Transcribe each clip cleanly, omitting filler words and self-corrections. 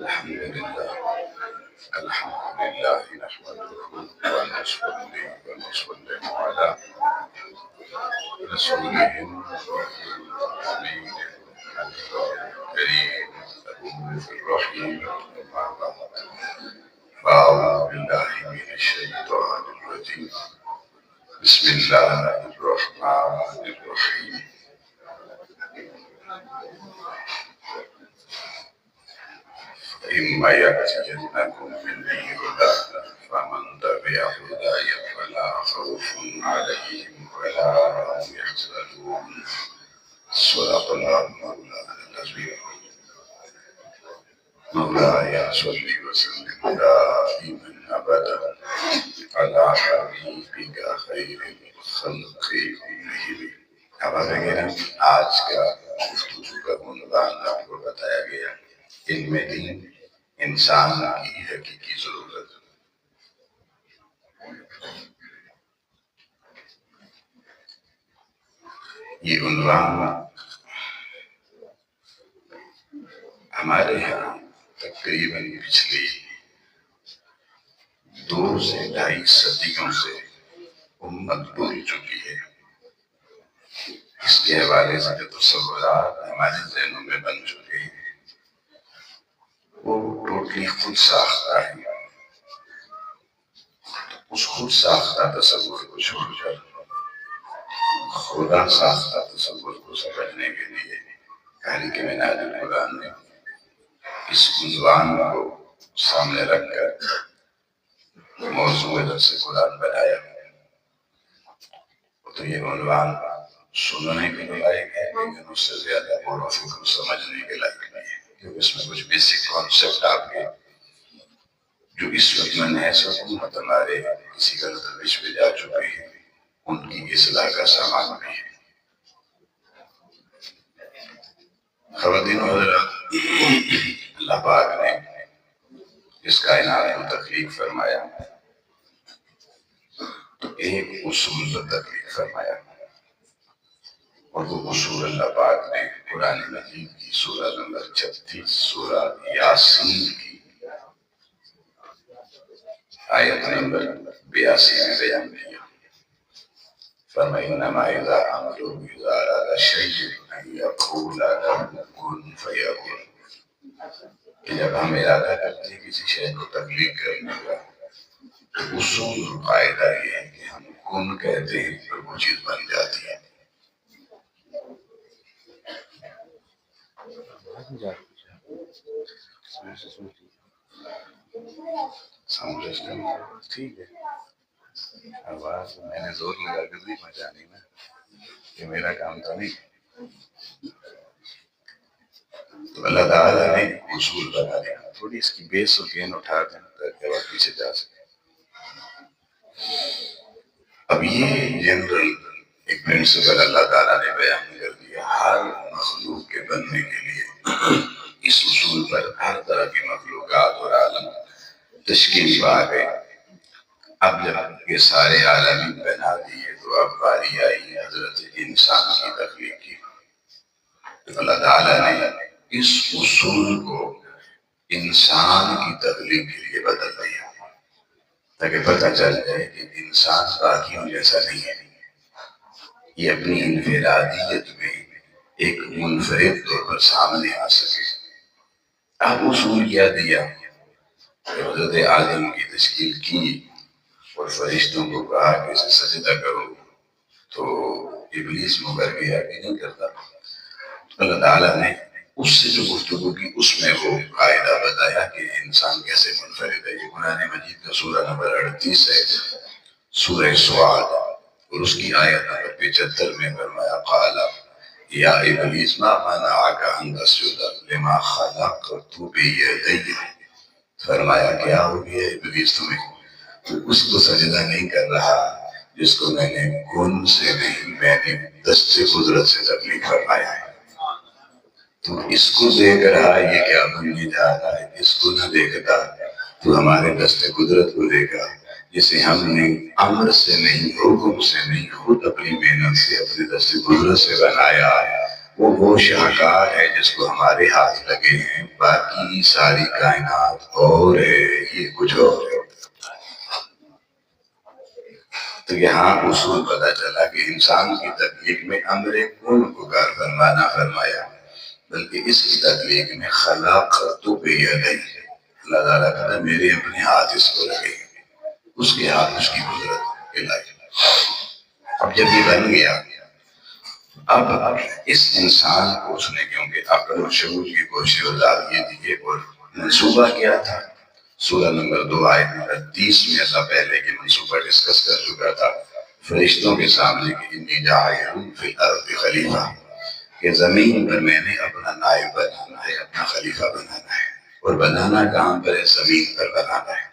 الحمد لله الحمد لله نحمده ونصلي ونسلم على رسوله الأمين الكريم الرؤوف الرحيم. أما بعد فأعوذ بالله من الشيطان الرجيم. بسم الله الرحمن الرحيم. إما يأتينكم مني هدى فمن تبع هداي فلا خوف عليهم ولا هم يحزنون. صدق الله مولانا العظيم. مولاي صل وسلم دائما أبدا على حبيبك خير الخلق كلهم. اب آج کا گفتگو کا عنوان آپ کو بتایا گیا، علم دین انسان کی حقیقی ضرورت۔ یہ عنوان ہمارے ہاں تقریباً پچھلی 2 سے 2.5 صدیوں سے امت بول چکی ہے۔ اس کے حوالے سے جو تصورات ہمارے ذہنوں میں بن چکے ہیں وہ ٹوٹلی خود ساختہ ہے۔ اس خود ساختہ تصور کو چھوڑ کر خدا ساختہ تصور کو سمجھنے کے لیے تحریک منہاج القرآن نے اس عنوان کو سامنے رکھ کر موضوع درس قرآن بنایا۔ تو یہ عنوان سننے کے لائق ہے، لیکن اس سے زیادہ غور و فکر سمجھنے کے لائق نہیں ہے، کیونکہ اس میں کچھ بیسک کانسیپٹ آپ کے جو اس وقت میں نئے حکومت ہمارے کسی غلط روش پہ جا چکے ہیں ان کی اصلاح کا سامان بھی ہے۔ خواتین و حضرات، اللہ پاک نے اس کائنات کو تخلیق فرمایا تو ایک اصول پر تخلیق فرمایا، اور وہ اصول اللہ پاک نے قرآن مجید کی سورہ نمبر 36 سورہ یاسین کی آیت نمبر 82 میں بیان کیا۔ فرمایا انما اذا امروا اذا اراد شيئا ان يقول له كن فيكون، کہ جب ہم ارادہ کرتے ہیں کسی شے کو تخلیق کرنے کا تو اصول قاعدہ یہ ہے کہ ہم کن کہتے ہیں اور وہ چیز بن جاتی ہے۔ ساؤنڈ سسٹم ٹھیک ہے، آواز میں نے زور لگا کر نہیں پہنچانی نا، یہ میرا کام تو نہیں۔ تو اللہ تعالیٰ نے اصول بنا دیا، تھوڑی اس کی بیس اور گین اٹھا دیں تاکہ آپ پیچھے جا سکیں۔ اب یہ جنرل ایک پرنسپل اللہ تعالیٰ نے بیان کر دیا ہر مخلوق کے بننے کے لیے۔ اس اصول پر ہر طرح کی مخلوقات اور عالم تشکیل پا گئے۔ اب جب یہ سارے عالم بنا دیے تو اب باری آئی حضرت انسان کی تخلیق کی۔ تو اللہ تعالیٰ نے اس اصول کو انسان کی تخلیق کے لیے بدل دیا تاکہ پتہ چل جائے کہ انسان باقیوں جیسا نہیں ہے، یہ اپنی انفرادیت میں ایک منفرد طور پر سامنے آ سکے۔ اب اصول کیا دیا کہ حضرت آدم کی تشکیل کی اور فرشتوں کو کہا کہ اسے سجدہ کرو، تو ابلیس مکر گیا کہ نہیں کرتا۔ اللہ تعالیٰ نے اس سے جو گفتگو کی اس میں وہ قاعدہ بتایا کہ انسان کیسے منفرد ہے۔ یہ قرآن مجید کا سورہ نمبر 38 ہے، سورہ سعاد، اور اس کی آیت نمبر 75 میں فرمایا قال یا ابلیس ما منعک ان تسجد لما خلقت بیدی، فرمایا کیا ہو گیا ابلیس تمہیں، تو اس کو سجدہ نہیں کر رہا جس کو میں نے کن سے نہیں، میں نے دست قدرت سے تخلیق فرمایا ہے۔ تو اس کو دیکھ رہا یہ کیا بننے جا رہا ہے، اس کو نہ دیکھتا تو ہمارے دست قدرت کو دیکھا جسے ہم نے امر سے نہیں، حکم سے نہیں، خود اپنی محنت سے اپنے دست قدرت سے بنایا ہے، وہ شاہکار ہے جس کو ہمارے ہاتھ لگے ہیں، باقی ساری کائنات اور ہے، یہ کچھ اور ہے۔ تو یہاں اصول پتہ چلا کہ انسان کی تخلیق میں امر کن کو کار فرمانا فرمایا، بلکہ اس کی تخلیق میں خلاقت بیدی، اللہ تعالیٰ کہتا ہے میرے اپنے ہاتھ اس کو لگے، اس کے ہاتھ اس کی قدرت الہی۔ اب جب یہ بن گیا، اب اس انسان کو اس نے کیونکہ عقل و شعور کی کوشش یہ دیے، اور منصوبہ کیا تھا سورہ نمبر 2 آیت نمبر 30 میں ایسا پہلے کہ منصوبہ ڈسکس کر چکا تھا فرشتوں کے سامنے کہ انی جاعل فی الارض خلیفہ، کہ زمین پر میں نے اپنا نائب بنانا ہے، اپنا خلیفہ بنانا ہے، اور بنانا کہاں پر ہے؟ زمین پر بنانا ہے۔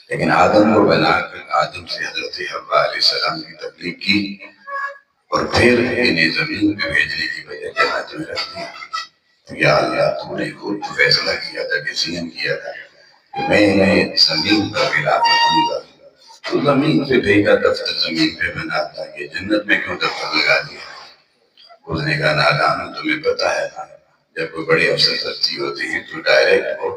لیکن آدم کو بنا کر آدم سے حضرت حوا علیہ السلام کی تخلیق کی، اور پھر انہیں زمین پہ بھیجنے کی وجہ جنت میں رکھ دیا۔ یا اللہ تو نے خود فیصلہ کیا تھا، ڈیسیژن کیا تھا کہ میں انہیں زمین پر خلافت دوں گا، تو زمین پہ بھیجا، دفتر زمین پہ بناتا، یہ جنت میں کیوں دفتر لگا دیا؟ اس نے کہا نادان، تمہیں پتہ ہے نا جب کوئی بڑے افسر سرچی ہوتے ہیں تو ڈائریکٹ وہ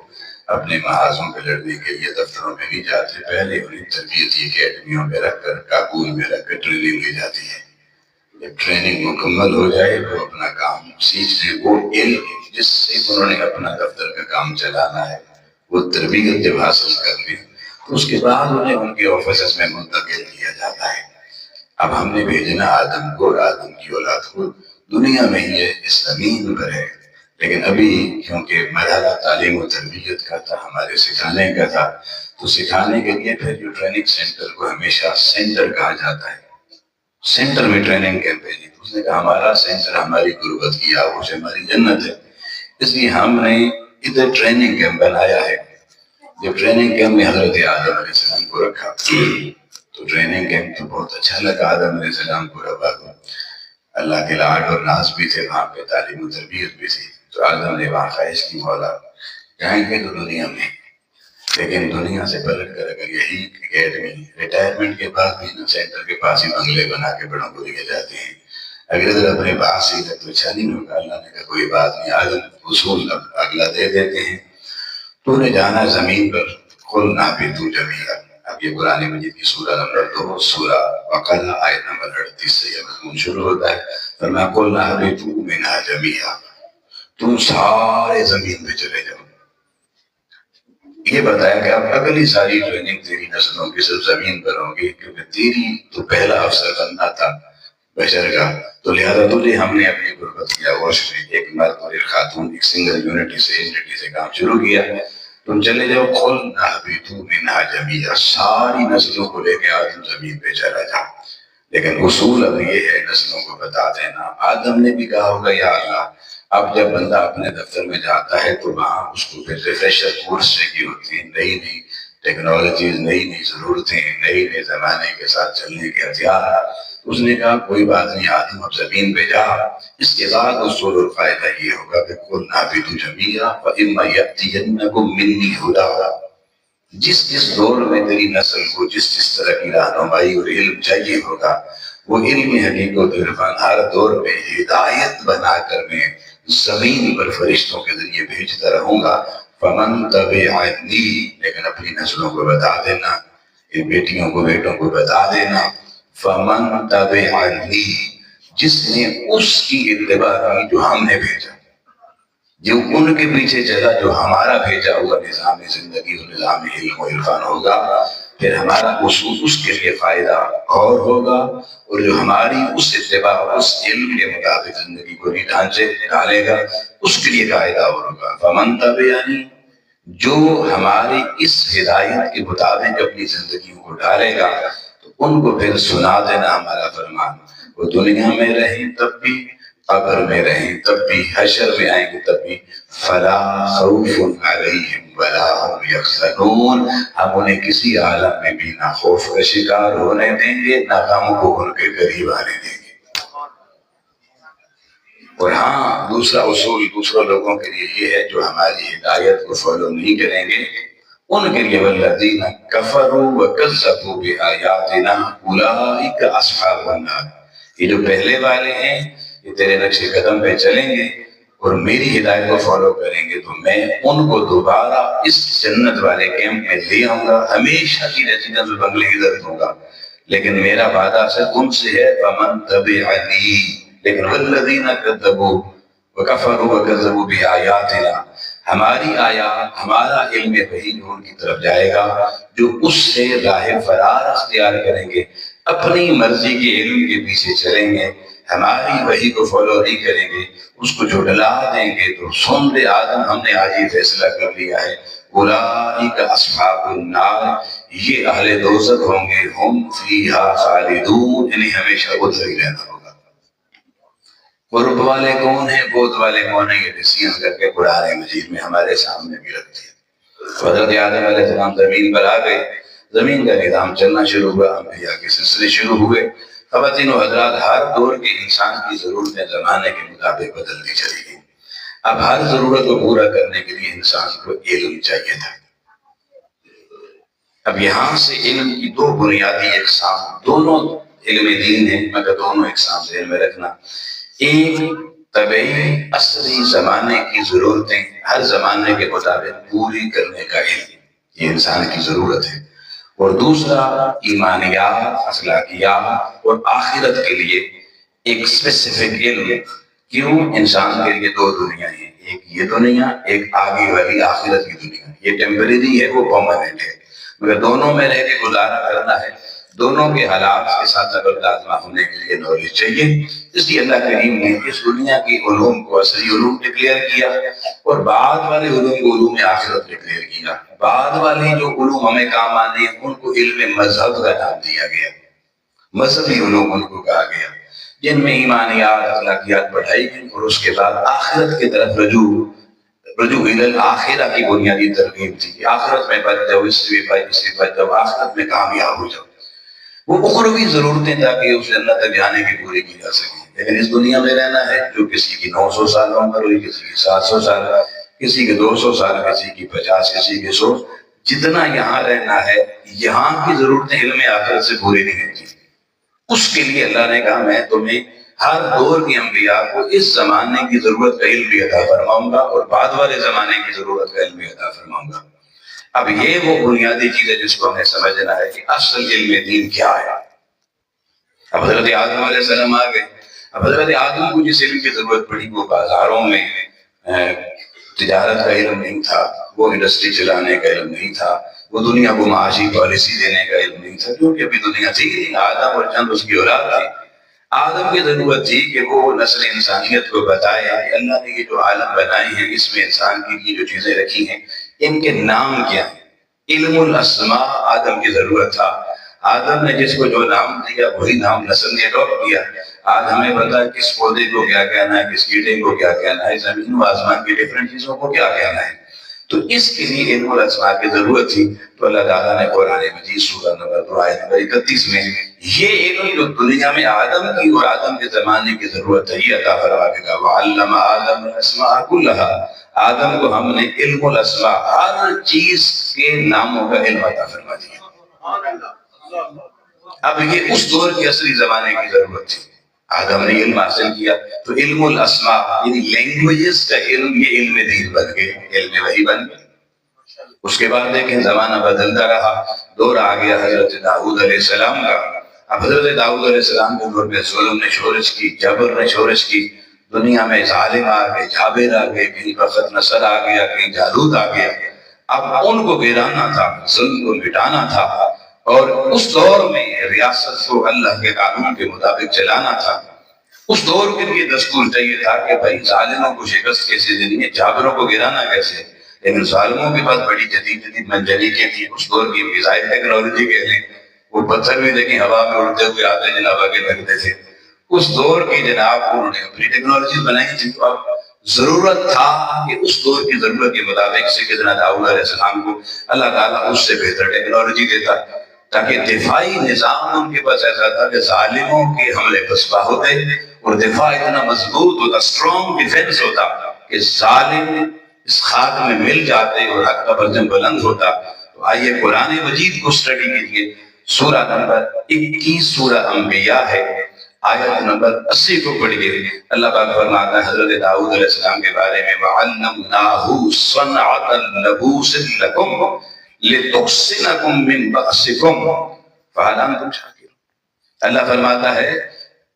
اپنے محاذوں پہ لڑنے کے لیے دفتروں میں نہیں جاتے، پہلے انہیں تربیتی اکیڈمیوں میں رکھ کر، کابل میں رکھ کر ٹریننگ دی جاتی ہے۔ جب ٹریننگ مکمل ہو جائے وہ اپنا کام سیکھ لیں، وہ علم جس سے انہوں نے اپنا دفتر کا کام چلانا ہے وہ تربیت جب حاصل کر لیں تو اس کے بعد انہیں ان کے آفیسز میں منتقل کیا جاتا ہے۔ اب ہم نے بھیجنا آدم کو اور آدم کی اولاد کو دنیا میں ہی ہے، اس زمین پر ہے، لیکن ابھی کیونکہ مرحلہ تعلیم و تربیت کا تھا، ہمارے سکھانے کا تھا، تو سکھانے کے لیے پھر جو ٹریننگ سینٹر کو ہمیشہ سینٹر کہا جاتا ہے، سینٹر میں ٹریننگ کیمپ ہے۔ اس نے کہا ہمارا سینٹر ہماری غربت کی آغوش ہے، ہماری جنت ہے، اس لیے ہم نے ادھر ٹریننگ کیمپ بنایا ہے۔ جب ٹریننگ کیمپ میں حضرت آدم علیہ السلام کو رکھا تو ٹریننگ کیمپ تو بہت اچھا لگا آدم علیہ السلام کو، ربا کو، اللہ کے لاڈ اور ناز بھی تھے وہاں پہ، تعلیم و تربیت بھی تھی، تو آدم نے وہاں خواہش کی مولا جائیں گے تو دنیا میں، لیکن دنیا سے پلٹ کر اگر یہی اکیڈمی ریٹائرمنٹ کے بعد بھی نا سینٹر کے پاس ہی بنگلے بنا کے بڑوں کو لے جاتے ہیں، اگر ادھر اپنے پاس ہی تک تو اچھا نہیں ہوگا۔ اللہ نے کہا کوئی بات نہیں، آدم اصول اگلا دے دیتے ہیں، تو نے جانا زمین پر، قلنا اہبطوا جميعا۔ اب یہ قرآن مجید کی سورہ نمبر 2 سورہ بقرہ آیت نمبر 38 سے یہ مضمون شروع ہوتا ہے، فرمایا قلنا اہبطوا منها جميعا، تم سارے زمین پہ چلے جاؤ۔ یہ بتایا کہ اب اگلی ساری ٹریننگ تیری نسلوں کی صرف زمین پر ہوگی، کیونکہ تیری تو پہلا افسر بننا تھا بشر کا، تو لہذا تجھے ہم نے اپنی غربت کی آغوش میں ایک مرد اور ایک خاتون، ایک سنگل یونٹی سے کام شروع کیا، تم چلے جاؤ، قلنا اہبطوا منها جميعا، ساری نسلوں کو لے کے آدم زمین پہ چلا جاؤ۔ لیکن اصول اب یہ ہے نسلوں کو بتا دینا، آدم نے بھی کہا ہوگا یا اللہ اب جب بندہ اپنے دفتر میں جاتا ہے تو وہاں اس کو پھر ریفریشر کورس چاہیے ہوتی ہیں، نئی نئی ٹیکنالوجیز، نئی نئی ضرورتیں، نئی نئی زمانے کے ساتھ چلنے کے ہتھیار۔ اس نے کہا کوئی بات نہیں آدم، اب زمین پہ جا، اس کے بعد اصول اور فائدہ یہ ہوگا کہ قلنا اہبطوا جميعا فإما يأتينكم مني هدى، جس دور میں تیری نسل کو جس طرح کی رہنمائی اور علم چاہیے ہوگا، وہ علم حقیقت و عرفان ہر دور میں ہدایت بنا کر میں زمین پر فرشتوں کے ذریعے بھیجتا رہوں گا۔ فمن تبعنی، لیکن اپنی نسلوں کو بتا دینا، ان بیٹیوں کو بیٹوں کو بتا دینا، فمن تبعنی، جس نے اس کی اتباع کی جو ہم نے بھیجا، جو ان کے پیچھے چلا، جو ہمارا بھیجا ہوا نظام زندگی اور نظام علم و عرفان ہوگا، پھر ہمارا اصول اس کے لیے فائدہ اور ہوگا، اور جو ہماری اس اتباع اس علم کے مطابق زندگی کو بھی ڈھانچے ڈالے گا، اس کے لیے فائدہ اور ہوگا۔ فمن تبعنی، جو ہماری اس ہدایت کے مطابق اپنی زندگیوں کو ڈالے گا تو ان کو پھر سنا دینا ہمارا فرمان، وہ دنیا میں رہیں تب بھی، قبر میں رہیں تب بھی، حشر میں آئیں گے تب بھی، فلا خوف علیہم ولا هم یحزنون، ہم انہیں کسی عالم میں بھی نہ خوف کا شکار ہونے دیں گے، نہ غم کو ان کے قریب آنے دیں گے۔ اور ہاں دوسرا اصول دوسروں لوگوں کے لیے یہ ہے جو ہماری ہدایت کو فالو نہیں کریں گے، ان کے لیے والذین کفروا وکذبوا بآیاتنا اولئک اصحاب النار، یہ جو پہلے والے ہیں یہ تیرے نقش قدم پہ چلیں گے اور میری ہدایت کو فالو کریں گے تو میں ان کو دوبارہ اس جنت والے کیمپ میں لے آؤں گا، ہمیشہ کی ریزیڈنس بنگلے کی ضرورت ہوگا، لیکن میرا وعدہ صرف ان سے ہے فمن تبعنی، لیکن والذین کذبوا وکفروا وکذبوا بآیاتنا، ہماری آیات ہمارا علم وحی جو ان کی طرف جائے گا، جو اس سے راہ فرار اختیار کریں گے، اپنی مرضی کے علم کے پیچھے چلیں گے، ہماری وحی کو فالو نہیں کریں گے، اس کو جھٹلا دیں گے، تو سن دے آدم ہم نے آج یہ فیصلہ کر لیا ہے اولئک اصحاب النار، یہ اہل دوزخ ہوں گے، ہم فیہا خالدون، انہیں ہمیشہ ادھر ہی رہنا ہوگا۔ قرب والے کون ہیں، بود والے کون ہیں، یہ ڈسیزن کر کے قرآن مجید میں ہمارے سامنے بھی رکھتی ہے۔ حضرت آدم علیہ السلام زمین پر آ گئے، زمین کا نظام چلنا شروع ہوا، انبیاء کے سلسلے شروع ہوئے۔ خواتین و حضرات، ہر دور کے انسان کی ضرورتیں زمانے کے مطابق بدلتی چلی گئی۔ اب ہر ضرورت کو پورا کرنے کے لیے انسان کو علم چاہیے تھا۔ اب یہاں سے علم کی دو بنیادی اقسام، دونوں علم دین ہیں مگر دونوں اقسام ذہن میں رکھنا۔ ایک طبعی عصری زمانے کی ضرورتیں ہر زمانے کے مطابق پوری کرنے کا علم، یہ انسان کی ضرورت ہے، اور دوسرا ایمانیات، اخلاقیات اور آخرت کے لیے ایک اسپیسیفک علم۔ کیوں؟ انسان کے لیے دو دنیا ہیں، ایک یہ دنیا، ایک آگے والی آخرت کی دنیا، یہ ٹیمپریری ہے، وہ پرماننٹ ہے، مگر دونوں میں رہ کے گزارا کرنا ہے، دونوں کے حالات کے ساتھ نقل لازمہ ہونے کے لیے نالج چاہیے۔ اس لیے اللہ کریم نے اس دنیا کی علوم کو عصری علوم ڈکلیئر کیا اور بعد والے علوم کو علوم آخرت ڈکلیئر کیا۔ بعد والے جو علوم ہمیں کام آنے ہیں ان کو علم مذہب کا نام دیا گیا، مذہبی علوم ان کو کہا گیا، جن میں ایمانیات، اخلاقیات پڑھائی گئی، اور اس کے بعد آخرت کی طرف رجوع آخرہ کی بنیادی ترغیب تھی کہ آخرت میں بچ جاؤ، اس سے بھی بچ جاؤ، آخرت میں کامیاب ہو جاؤ۔ وہ اخروی ضرورتیں تاکہ اس جنت تک جانے کی پوری کی جا سکیں، لیکن اس دنیا میں رہنا ہے، جو کسی کی 900 سال عمر ہوئی، کسی کی 700 سال، کسی کی 200 سال، کسی کی 50، کسی کی 100، جتنا یہاں رہنا ہے، یہاں کی ضرورتیں علم آخرت سے پوری نہیں ہوتی۔ اس کے لیے اللہ نے کہا میں تمہیں ہر دور کے انبیاء کو اس زمانے کی ضرورت کا علم بھی عطا فرماؤں گا اور بعد والے زمانے کی ضرورت کا علم بھی عطا فرماؤں گا۔ اب یہ وہ بنیادی چیز ہے جس کو ہمیں سمجھنا ہے کہ اصل علم دین کیا ہے۔ اب حضرت آدم علیہ السلام آ گئے، اب حضرت آدم کو جس علم کی ضرورت پڑی وہ بازاروں میں تجارت کا علم نہیں تھا، وہ انڈسٹری چلانے کا علم نہیں تھا، وہ دنیا کو معاشی پالیسی دینے کا علم نہیں تھا، کیونکہ ابھی دنیا تھی نہیں، آدم اور چند اس کی اولاد تھی۔ آدم کی ضرورت تھی کہ وہ نسل انسانیت کو بتائے کہ اللہ نے یہ جو عالم بنائے ہیں، اس میں انسان کے لیے جو چیزیں رکھی ہیں ان کے نام کیا ہیں۔ علم الاسماء آدم کی ضرورت تھا۔ آدم نے جس کو جو نام دیا وہی نام نسل نے اڈاپٹ کیا۔ آج ہمیں پتا ہے کس پودے کو کیا کہنا ہے، کس کیڑے کو کیا کہنا ہے، زمین و آسمان کی ڈیفرنٹ چیزوں کو کیا کہنا ہے، تو اس کے لیے علم الاسماء کی ضرورت تھی۔ تو اللہ تعالیٰ نے قرآن مجید سورہ نمبر 2 آیت نمبر 31 میں یہ علم جو دنیا میں آدم کی اور آدم کے زمانے کی ضرورت ہے یہ عطا فرما کے کہا وَعَلَّمَ آدَمَ الْأَسْمَاءَ كُلَّهَا، آدم کو ہم نے علم الاسماء ہر چیز کے ناموں کا علم عطا فرما دیا۔ اب یہ اس دور کے عصری زمانے کی ضرورت تھی، آدم نے علم حاصل کیا تو علم الاسماء یعنی لینگویجز کا علم، یہ علم دین بن گئے، علم وحی بن گئے۔ اس کے بعد دیکھیں زمانہ بدلتا رہا، دور آ گیا حضرت داؤد علیہ السلام کا۔ اب حضرت داؤد علیہ السلام کے دور میں ظلم نے شورش کی، جبر نے شورش کی، دنیا میں ظالم آ گئے، جابر آ گئے، کہیں فخر نصر آ گیا، کہیں جالوت آ گیا۔ اب ان کو گرانا تھا، ظلم کو مٹانا تھا، اور اس دور میں ریاست کو اللہ کے قانون کے مطابق چلانا تھا۔ اس دور کے لیے دستور چاہیے تھا کہ بھائی ظالموں کو شکست کیسے دینی ہے، جابروں کو گرانا کیسے، لیکن ظالموں کے پاس بڑی جدید منجنیقیں تھیں، اس دور کی میزائل ٹیکنالوجی کے لیں، وہ پتھر بھی دیکھیں ہوا میں اڑتے ہوئے آتے جناب آگے لگتے تھے۔ اس دور کی جناب انہوں نے اپنی ٹیکنالوجی بنائی تھی، تو اب ضرورت تھا کہ اس دور کی ضرورت کے مطابق سیدنا داؤد علیہ السلام کو اللہ تعالیٰ اس سے بہتر ٹیکنالوجی دیتا، تاکہ دفاعی نظام ان کے پاس ایسا تھا کہ ظالموں کے حملے پسپا ہوتے اور دفاع اتنا مضبوط ہوتا، اسٹرانگ ڈیفنس ہوتا کہ ظالم اس خاک میں مل جاتے اور حق کا پرچم بلند ہوتا۔ تو آئیے قرآن مجید کو سٹڈی کیجئے، سورہ نمبر 21 سورہ انبیاء ہے، آیت نمبر 80 کو پڑھیے. اللہ پاک فرماتا ہے حضرت داؤد علیہ السلام کے بارے میں وَعَلَّمْنَاهُ صَنْعَةَ لَبُوسٍ لَكُمْ لِتُحْصِنَكُم مِّن بَأْسِكُمْ فَهَلْ أَنتُمْ شَاكِرُونَ. اللہ فرماتا ہے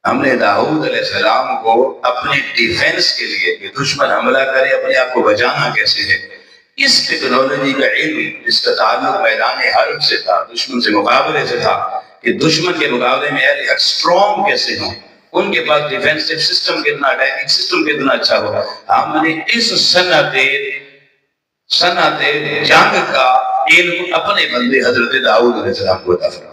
ہم نے داؤد علیہ السلام کو اپنے ڈیفنس کے لیے کہ دشمن حملہ کرے اپنے آپ کو بچانا کیسے ہے اس ٹیکنالوجی کا علم جس کا تعلق میدان حرب سے تھا, دشمن سے مقابلے سے تھا کہ دشمن کے مقابلے میں اہل حق اسٹرانگ کیسے ہوں, ان کے پاس ڈیفینسو سسٹم کتنا, اٹیکنگ سسٹم کتنا اچھا ہو. ہم نے اس صنعت جنگ کا علم اپنے بندے حضرت داؤد علیہ السلام کو عطا فرمایا.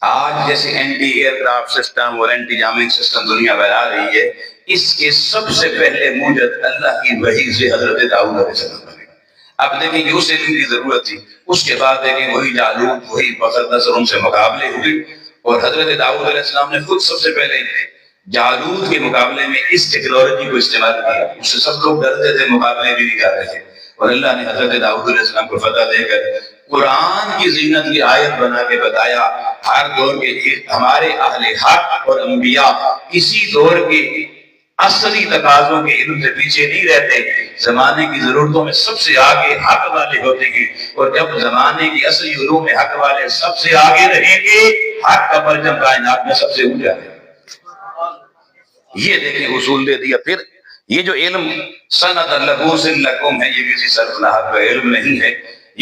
آج جیسے اینٹی ایئر کرافٹ سسٹم اور اینٹی جامنگ سسٹم دنیا بنا رہی ہے, اس کے سب سے پہلے موجد اللہ کی وحی سے حضرت داؤد علیہ السلام بنے. اب دیکھیں کہ اس علم کی ضرورت تھی, اس کے بعد دیکھیں وہی جالوت وہی بخت نصر ان سے مقابلے ہوئے اور حضرت داؤد علیہ السلام نے خود سب سے پہلے جالوت کے مقابلے میں اس ٹیکنالوجی کو استعمال کیا. اس سے سب لوگ ڈرتے تھے, مقابلے بھی نہیں جاتے تھے, اور اللہ نے حضرت داؤد علیہ السلام کو فتح دے کر قرآن کی زینت کی آیت بنا کے بتایا. ہر دور کے ہمارے اہل حق اور انبیاء کسی دور کے عصری تقاضوں کے علم سے پیچھے نہیں رہتے, زمانے کی ضرورتوں میں سب سے آگے حق والے ہوتے ہیں, اور جب زمانے کی عصری علوم حق والے سب سے آگے رہیں گے حق کا پرچم کائنات میں سب سے اونچا ہے. یہ دیکھیں اصول دے دیا. پھر یہ جو علم صنعت لبوس لکم ہے, یہ کسی سرفناحت کا علم نہیں ہے.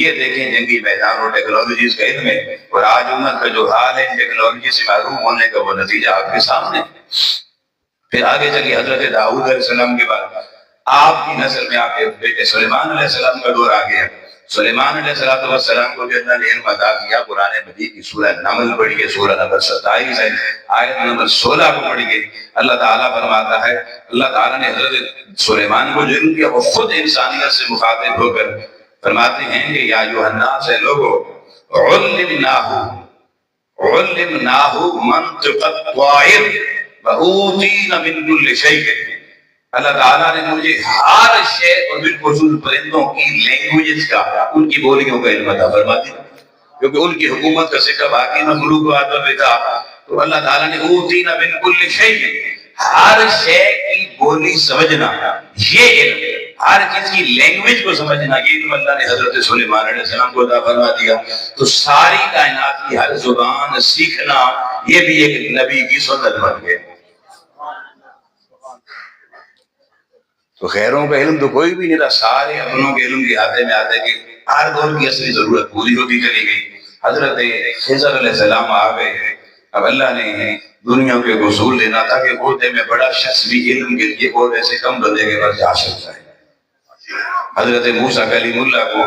یہ دیکھیں جنگی میدان اور ٹیکنالوجیز کا علم ہے, اور آج امت کا جو حال ہے ٹیکنالوجی سے محروم ہونے کا وہ نتیجہ آپ کے سامنے. پھر آگے چلیے حضرت داؤد علیہ السلام کے بعد آپ کی نسل میں آپ کے بیٹے سلیمان علیہ السلام کا دور آ گیا. سلیمان علیہ السلام کو بھی اللہ نے علم عطا کیا. قرآن مجید کی سورہ نمل پڑھیے, سورہ نمبر 27 ہے, آیت نمبر 16 کو پڑھیے. اللہ تعالیٰ فرماتا ہے اللہ تعالیٰ نے حضرت سلیمان کو جو علم دیا وہ خود انسانیت سے مخاطب ہو کر فرماتے ہیں کہ یا ایھا الناس ہے لوگو علمناہ منطق الطائر وأوتینا من کل شیء. اللہ تعالیٰ نے مجھے ہر شے اور بالخصوص پرندوں کی لینگویج کا, ان کی بولیوں کا علم عطا فرما دیا, کیونکہ ان کی حکومت کا سکہ باقی مخلوقات پر بھی تھا. تو اللہ تعالیٰ نے اوتینا من کل شیء, ہر شے کی بولی سمجھنا, یہ علم ہر چیز کی لینگویج کو سمجھنا, یہ علم اللہ نے حضرت سلیمان علیہ السلام کو عطا فرما دیا. تو ساری کائنات کی ہر زبان سیکھنا یہ بھی ایک نبی کی سنت بن گئی. تو خیروں کا علم تو کوئی بھی نہیں تھا, سارے اپنوں کے علم کے ہاتھے میں آتے کہ ہر دور کی اصلی ضرورت پوری ہوتی چلی گئی. حضرت خضر علیہ السلام آ گئے. اب اللہ نے دنیا کے اصول دینا تھا کہ عہدے میں بڑا شخص بھی علم کے لیے عہدے سے کم بندے کے پاس جا سکتا ہے. حضرت موسیٰ کلیم اللہ کو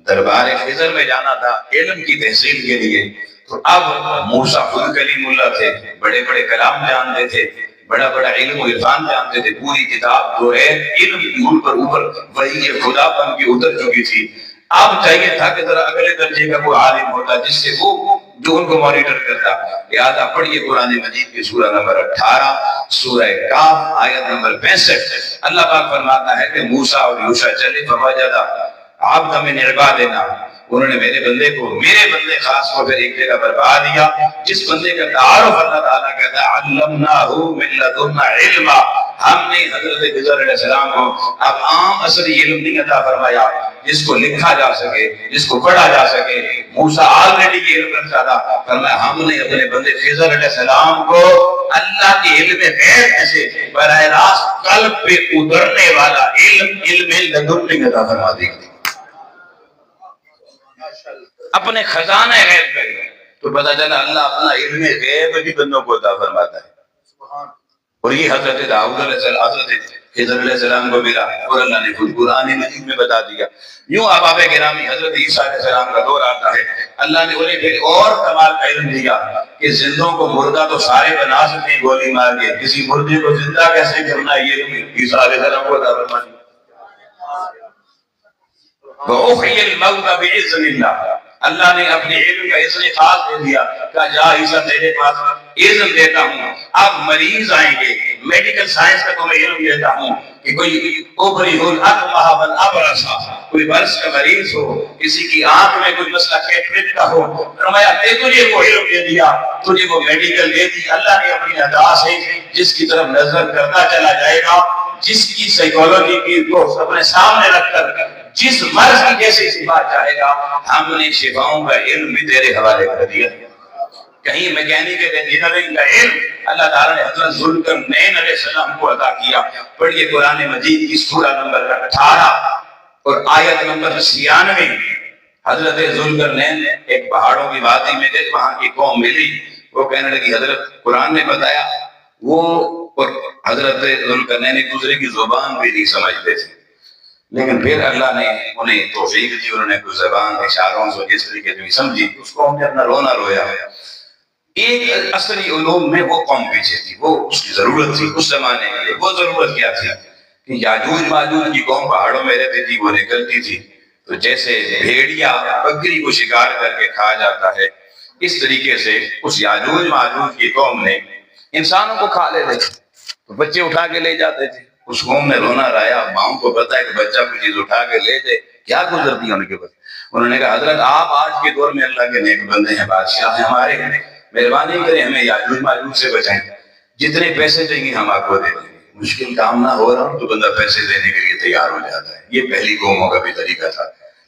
دربار خضر میں جانا تھا علم کی تحصیل کے لیے. تو اب موسیٰ خود کلیم اللہ تھے, بڑے بڑے کلام جانتے تھے, بڑا بڑا علم و عرفان جانتے تھے, پوری کتاب جو ہے علم کی اوپر وہی خدا پن کی اتر چکی تھی. اب چاہیے تھا کہ ذرا اگلے درجے کا کوئی عالم ہوتا جس سے وہ جو ان کو مانیٹر کرتا. لہٰذا پڑھیے قرآن مجید کی سورہ نمبر 18 سورہ کاف آیت نمبر 65. اللہ پاک فرماتا ہے کہ موسیٰ اور یوشع چلے فوجدا عبدا من عبادنا, انہوں نے میرے بندے خاص کو پھر ایک جگہ پر پا دیا جس بندے کا تعارف اللہ تعالیٰ کہتا ہے علمناہ من لدنا علما. ہم نے حضرت خضر علیہ السلام کو اب عام عصری علم نہیں عطا فرمایا جس کو لکھا جا سکے, جس کو پڑھا جا سکے. موسیٰ آلریڈی یہ علم رکھتا تھا, فرمایا ہم نے اپنے بندے خضر علیہ السلام کو اللہ کے علم غیب میں سے براہ راست قلب پہ اترنے والا علم لدن عطا فرما دی. اپنے خزانہ غیب کر گئے تو پتہ چلا اللہ اپنا علم غیب بھی بندوں کو عطا فرماتا ہے. اور یہ حضرت داؤد علیہ السلام, حضرت خضر علیہ السلام کو ملا, اور اللہ نے خود قرآن مجید میں بتا دیا. یوں آباء گرامی حضرت عیسیٰ علیہ السلام کا دور آتا ہے, اللہ نے انہیں پھر اور کمال کا علم دیا کہ زندوں کو مردہ تو سارے بنا سکتے ہیں گولی مار کے, کسی مردے کو زندہ کیسے کرنا ہے یہ عیسیٰ علیہ السلام کو عطا فرما دیا. وَأُحْيِي الْمَوْتَ بِإِذْنِ اللَّهِ, اللہ نے اپنے علم کا اذن خاص دے دیا، کہا جا عیسیٰ تیرے پاس اذن دیتا ہوں، اب مریض آئیں گے، میڈیکل سائنس کا تمہیں علم دیتا ہوں کہ کوئی اوبری ہو الاکمہ والابرص، کوئی برس کا مریض ہو، کسی کی آنکھ میں کوئی مسئلہ کیفیت کا ہو، فرمایا تجھے وہ علم دے دیا، تجھے وہ میڈیکل دے دی۔ اللہ نے اپنی ادا سے جس کی طرف نظر کرتا چلا جائے گا، جس کی سائیکالوجی کی کو اپنے سامنے رکھ کر جس مرض کی جیسے شفا چاہے گا، ہم نے شفاؤں کا علم بھی تیرے حوالے کر دیا۔ کہیں میکینیکل انجینئرنگ کا علم اللہ تعالیٰ نے حضرت ذوالقرنین علیہ السلام کو عطا کیا۔ پڑھیے قرآن مجید کی سورہ نمبر 18 اور آیت نمبر 96۔ حضرت ذوالقرنین نے ایک پہاڑوں کی وادی میں گئے، وہاں کی قوم ملی، وہ کہنے لگی حضرت قرآن نے بتایا، وہ اور حضرت ذوالقرنین ایک دوسرے کی زبان بھی نہیں سمجھتے تھے، لیکن پھر اللہ نے انہیں توفیق دی، انہوں نے کوئی زبان اشاروں سے جس طریقے سے سمجھی، اس کو ہم نے اپنا رونا رویا۔ ایک اصلی علوم میں وہ قوم پیچھے تھی، وہ اس کی ضرورت تھی اس زمانے کے لیے۔ وہ ضرورت کیا تھی کہ یاجوج ماجوج کی قوم پہاڑوں میں رہتی تھی، وہ نکلتی تھی تو جیسے بھیڑیا بکری کو شکار کر کے کھا جاتا ہے، اس طریقے سے اس یاجوج ماجوج کی قوم نے انسانوں کو کھا لیتے تھے، تو بچے اٹھا کے لے جاتے تھے۔ اس قوم نے رونا رایا، ماؤں کو پتا ہے کہ بچہ کوئی چیز اٹھا کے لے جائے، کیا گزرتی ہے ان کے پاس۔ انہوں نے کہا حضرت آپ آج کے دور میں اللہ کے نیک بندے ہیں، بادشاہ ہیں ہمارے، مہربانی کریں ہمیں یاجوج ماجوج سے بچائیں، جتنے پیسے دیں گے ہم آپ کو دے دیں گے۔ مشکل کام نہ ہو رہا تو بندہ پیسے دینے کے لیے تیار ہو جاتا ہے، یہ پہلی قوموں کا بھی طریقہ تھا۔